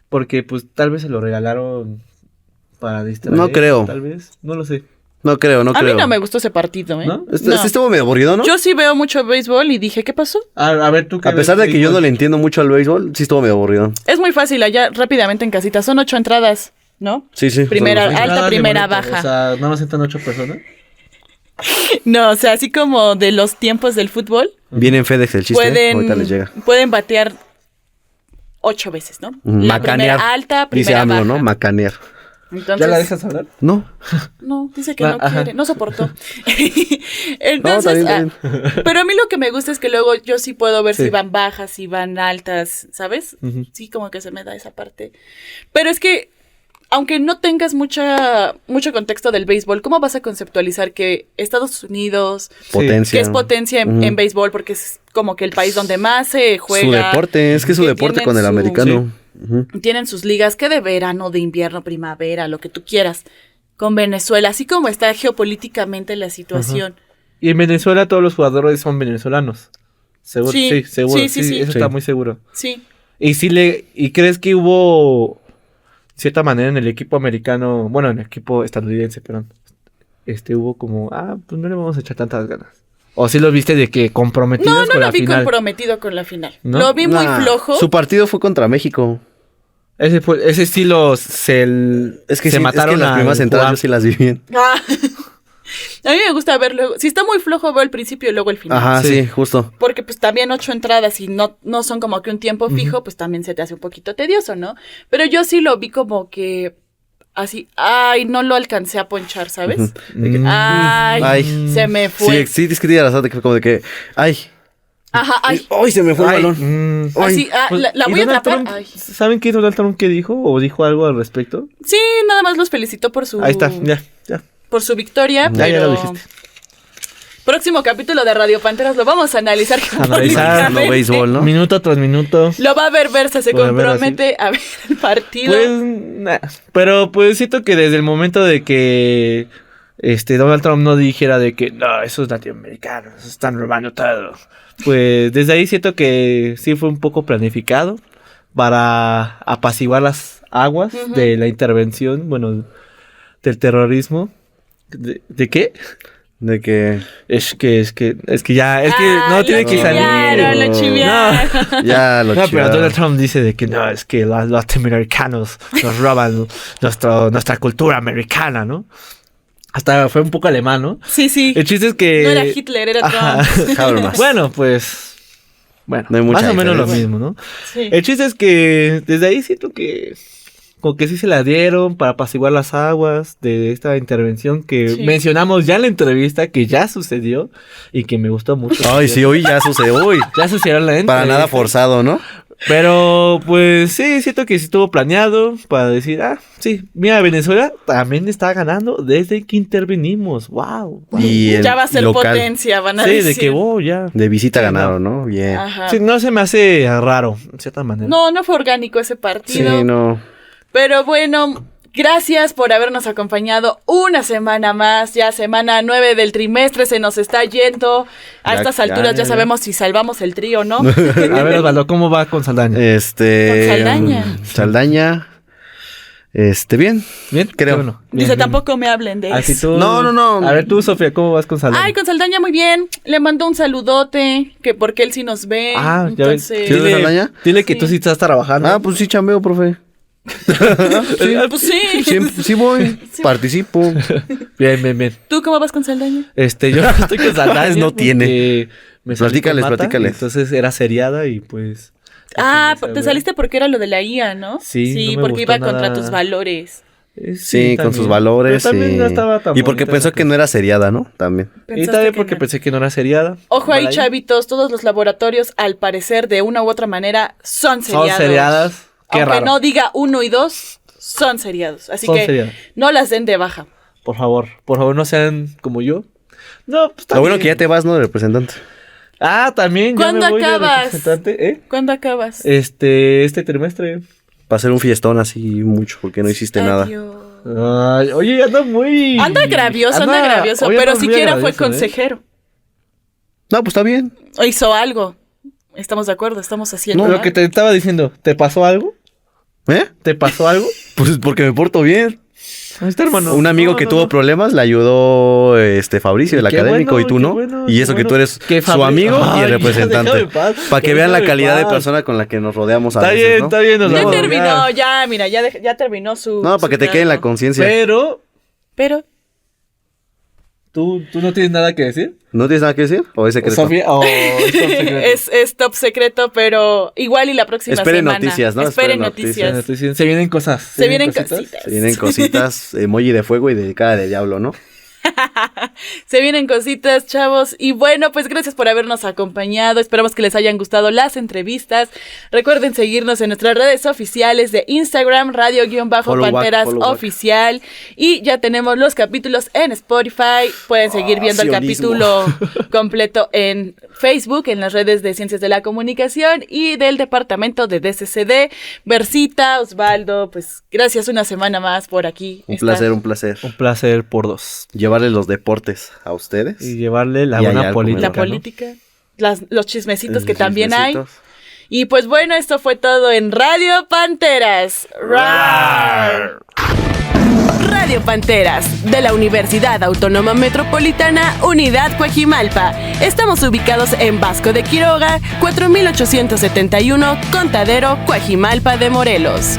Speaker 3: Porque pues tal vez se lo regalaron para distraer.
Speaker 2: No creo.
Speaker 3: Tal vez, no lo sé.
Speaker 2: No creo.
Speaker 1: A mí no me gustó ese partido, ¿eh?
Speaker 3: ¿No?
Speaker 2: Estuvo medio aburrido, ¿no?
Speaker 1: Yo sí veo mucho béisbol y dije, ¿qué pasó?
Speaker 3: A ver, tú qué.
Speaker 2: A pesar de que yo no le entiendo mucho al béisbol, sí estuvo medio aburrido.
Speaker 1: Es muy fácil allá, rápidamente en casita. Son 8 entradas, ¿no?
Speaker 2: Sí.
Speaker 1: Primera alta, primera baja.
Speaker 3: O sea, ¿no nos entran 8 personas?
Speaker 1: No, o sea, así como de los tiempos del fútbol.
Speaker 2: Viene en FedEx el chiste, ahorita les llega.
Speaker 1: Pueden batear 8 veces, ¿no?
Speaker 2: Macanear.
Speaker 1: Primera alta, primera
Speaker 2: dice AMLO,
Speaker 1: baja.
Speaker 2: ¿no? Macanear.
Speaker 1: Entonces,
Speaker 3: ¿Ya la dejas hablar?
Speaker 2: No.
Speaker 1: No, dice que no quiere, no soportó. Entonces,
Speaker 2: está bien.
Speaker 1: Pero a mí lo que me gusta es que luego yo sí puedo ver si van bajas, si van altas, ¿sabes? Sí, como que se me da esa parte. Pero es que aunque no tengas mucho contexto del béisbol, ¿cómo vas a conceptualizar que Estados Unidos
Speaker 2: Potencia.
Speaker 1: que es potencia en béisbol? Porque es como que el país donde más se juega.
Speaker 2: Su deporte, es que es su
Speaker 1: que
Speaker 2: deporte
Speaker 1: tienen
Speaker 2: con el americano.
Speaker 1: Tienen sus ligas que de verano, de invierno, primavera, lo que tú quieras. Con Venezuela, así como está geopolíticamente la situación.
Speaker 3: Y en Venezuela todos los jugadores son venezolanos. ¿Seguro?
Speaker 1: Sí,
Speaker 3: seguro.
Speaker 1: sí.
Speaker 3: Eso está muy seguro.
Speaker 1: Sí.
Speaker 3: ¿Y crees que hubo, de cierta manera, en el equipo americano, bueno, en el equipo estadounidense, perdón, hubo como, pues no le vamos a echar tantas ganas? ¿O sí lo viste de que comprometidos con la final? No,
Speaker 1: lo vi comprometido con la final.
Speaker 3: ¿No?
Speaker 1: Lo vi muy flojo.
Speaker 2: Su partido fue contra México.
Speaker 3: Ese estilo se mataron.
Speaker 2: Es que las primeras entradas yo sí las vi bien.
Speaker 1: A mí me gusta verlo. Si está muy flojo, veo el principio y luego el final.
Speaker 2: Ajá, sí, justo.
Speaker 1: Porque pues también 8 entradas y no son como que un tiempo fijo, pues también se te hace un poquito tedioso, ¿no? Pero yo sí lo vi como que así, no lo alcancé a ponchar, ¿sabes? Se me fue.
Speaker 2: Sí, es que tiene razón, como de que,
Speaker 1: Ajá,
Speaker 2: ¡ay, se me fue el balón!
Speaker 1: Así, la voy a atrapar.
Speaker 3: ¿Saben qué Donald Trump qué dijo? ¿O dijo algo al respecto?
Speaker 1: Sí, nada más los felicitó por su...
Speaker 3: Ahí está, ya.
Speaker 1: Por su victoria,
Speaker 3: ya lo dijiste.
Speaker 1: Próximo capítulo de Radio Panteras lo vamos a analizar.
Speaker 2: No béisbol, ¿no?
Speaker 3: Minuto tras minuto.
Speaker 1: Lo va a ver Versa, se compromete a ver el partido.
Speaker 3: Pues, pero pues siento que desde el momento de que Donald Trump no dijera de que no, esos latinoamericanos están robando todo. Pues desde ahí siento que sí fue un poco planificado para apaciguar las aguas de la intervención, bueno, del terrorismo. ¿De qué?
Speaker 2: De que...
Speaker 3: Es que no tiene que salir.
Speaker 1: Lo chiviaron.
Speaker 2: Ya lo chiviaron.
Speaker 3: Pero Donald Trump dice de que no, es que los latinoamericanos nos roban nuestra cultura americana, ¿no? Hasta fue un poco alemán, ¿no?
Speaker 1: Sí.
Speaker 3: El chiste es que...
Speaker 1: No era Hitler, era Trump.
Speaker 3: Bueno, pues... Bueno,
Speaker 2: no hay mucha
Speaker 3: más o menos lo
Speaker 2: diferencia.
Speaker 3: mismo, ¿no?
Speaker 1: Sí.
Speaker 3: El chiste es que desde ahí siento que... Como que sí se la dieron para apaciguar las aguas de esta intervención que mencionamos ya en la entrevista, que ya sucedió y que me gustó mucho.
Speaker 2: Ay, sí, hoy ya sucedió.
Speaker 3: Ya sucedió la entrevista.
Speaker 2: Para nada forzado, ¿no?
Speaker 3: Pero, pues, sí, siento que sí estuvo planeado para decir, sí, mira, Venezuela también está ganando desde que intervenimos. ¡Wow!
Speaker 2: Y
Speaker 1: ya va a ser
Speaker 2: local.
Speaker 1: Potencia, van a decir.
Speaker 3: Sí, de que, ya.
Speaker 2: De visita ganaron, ¿no? Bien.
Speaker 1: Ajá.
Speaker 3: Sí, no se me hace raro, en cierta manera.
Speaker 1: No fue orgánico ese partido.
Speaker 2: Sí, no.
Speaker 1: Pero bueno, gracias por habernos acompañado una semana más. Ya semana 9 del trimestre se nos está yendo. A estas alturas ya sabemos si salvamos el trío o no.
Speaker 3: A ver, Osvaldo, ¿cómo va con Saldaña?
Speaker 1: Con Saldaña.
Speaker 2: Saldaña. Bien.
Speaker 3: ¿Bien?
Speaker 2: Creo.
Speaker 3: Bueno,
Speaker 1: Dice, tampoco me hablen de
Speaker 3: Así
Speaker 1: eso.
Speaker 3: tú...
Speaker 2: No.
Speaker 3: A ver tú, Sofía, ¿cómo vas con Saldaña?
Speaker 1: Ay, con Saldaña muy bien. Le mando un saludote, que porque él sí nos ve.
Speaker 3: Ya ves.
Speaker 1: Entonces...
Speaker 2: ¿Sí? Saldaña?
Speaker 3: Dile que tú sí estás trabajando.
Speaker 2: Pues sí chambeo, profe.
Speaker 1: Pues sí.
Speaker 2: Sí voy. Participo.
Speaker 3: Bien.
Speaker 1: ¿Tú cómo vas con Saldaña?
Speaker 3: Yo no estoy con Saldaña.
Speaker 2: No tiene.
Speaker 3: Me salí con Mata,
Speaker 2: Platícales.
Speaker 3: Entonces era seriada y pues...
Speaker 1: Te saliste porque era lo de la IA, ¿no?
Speaker 3: Sí, no me
Speaker 1: porque
Speaker 3: gustó
Speaker 1: iba contra
Speaker 3: nada.
Speaker 1: tus valores.
Speaker 2: Sí, con sus valores.
Speaker 3: Pero también no estaba tan
Speaker 2: y porque
Speaker 3: bonita
Speaker 2: pensó
Speaker 3: esa
Speaker 2: que no era seriada, ¿no? También.
Speaker 3: Y también porque pensé que no era seriada.
Speaker 1: Ojo ahí,
Speaker 3: Igual
Speaker 1: chavitos, todos los laboratorios, al parecer, de una u otra manera, son seriados.
Speaker 3: Son seriadas. Qué
Speaker 1: Aunque
Speaker 3: raro.
Speaker 1: no diga 1 y 2, son seriados. Así
Speaker 3: Son
Speaker 1: que
Speaker 3: seriados.
Speaker 1: no las den de baja.
Speaker 3: Por favor, no sean como yo. No, pues
Speaker 2: Lo bueno que ya te vas, ¿no? De representante.
Speaker 3: También.
Speaker 1: ¿Cuándo
Speaker 3: ya me voy de
Speaker 1: acabas?
Speaker 3: representante,
Speaker 1: ¿Cuándo acabas?
Speaker 3: Este trimestre.
Speaker 2: Para hacer un fiestón así mucho, porque no hiciste nada.
Speaker 1: Adiós.
Speaker 3: Ay, oye, anda muy...
Speaker 1: Anda agravioso,
Speaker 3: hoy
Speaker 1: pero
Speaker 3: anda muy
Speaker 1: siquiera fue
Speaker 3: agravioso,
Speaker 1: consejero.
Speaker 2: No, pues está bien.
Speaker 1: O hizo algo. Estamos de acuerdo, estamos haciendo.
Speaker 3: No, lo que te estaba diciendo, ¿te pasó algo?
Speaker 2: ¿Eh?
Speaker 3: ¿Te pasó algo?
Speaker 2: Pues porque me porto bien.
Speaker 3: Ahí está, hermano.
Speaker 2: Un amigo que tuvo problemas le ayudó Fabricio, el
Speaker 3: Qué
Speaker 2: académico,
Speaker 3: bueno,
Speaker 2: y tú
Speaker 3: qué
Speaker 2: no.
Speaker 3: bueno,
Speaker 2: y
Speaker 3: qué
Speaker 2: eso que
Speaker 3: bueno.
Speaker 2: tú eres
Speaker 3: Qué
Speaker 2: su amigo y
Speaker 3: Ay,
Speaker 2: el representante.
Speaker 3: déjame en paz.
Speaker 2: Para que vean la
Speaker 3: Déjame en
Speaker 2: calidad de
Speaker 3: paz.
Speaker 2: persona con la que nos rodeamos a
Speaker 3: Está
Speaker 2: veces,
Speaker 3: bien,
Speaker 2: ¿no?
Speaker 3: está bien. nos
Speaker 1: Ya
Speaker 3: vamos.
Speaker 1: terminó, ya, mira, ya terminó su...
Speaker 2: No, para que te quede en la conciencia.
Speaker 1: Pero,
Speaker 3: ¿Tú no tienes nada que decir?
Speaker 2: ¿No tienes nada que decir? ¿O es secreto?
Speaker 3: Sofía,
Speaker 1: es top secreto, pero igual y la próxima
Speaker 2: Esperen
Speaker 1: semana.
Speaker 2: noticias, ¿no?
Speaker 1: Esperen
Speaker 2: Esperen
Speaker 1: noticias.
Speaker 3: Se vienen cosas.
Speaker 1: Se vienen
Speaker 3: cositas.
Speaker 1: cositas.
Speaker 2: Se vienen cositas, emoji de fuego y de cara de diablo, ¿no?
Speaker 1: Se vienen cositas, chavos. Y bueno, pues gracias por habernos acompañado. Esperamos que les hayan gustado las entrevistas. Recuerden seguirnos en nuestras redes oficiales de Instagram, radio-panteras oficial. Y ya tenemos los capítulos en Spotify. Pueden seguir viendo el capítulo completo en Facebook, en las redes de Ciencias de la Comunicación y del departamento de DCCD. Versita, Osvaldo, pues gracias una semana más por aquí.
Speaker 2: Un placer.
Speaker 3: Un placer por dos.
Speaker 2: Llevarle los deportes a ustedes.
Speaker 3: Y llevarle la buena política.
Speaker 1: La política, los chismecitos que también hay. Y pues bueno, esto fue todo en Radio Panteras. ¡Rar!
Speaker 7: Radio Panteras, de la Universidad Autónoma Metropolitana, Unidad Coajimalpa. Estamos ubicados en Vasco de Quiroga, 4871, Contadero, Coajimalpa de Morelos.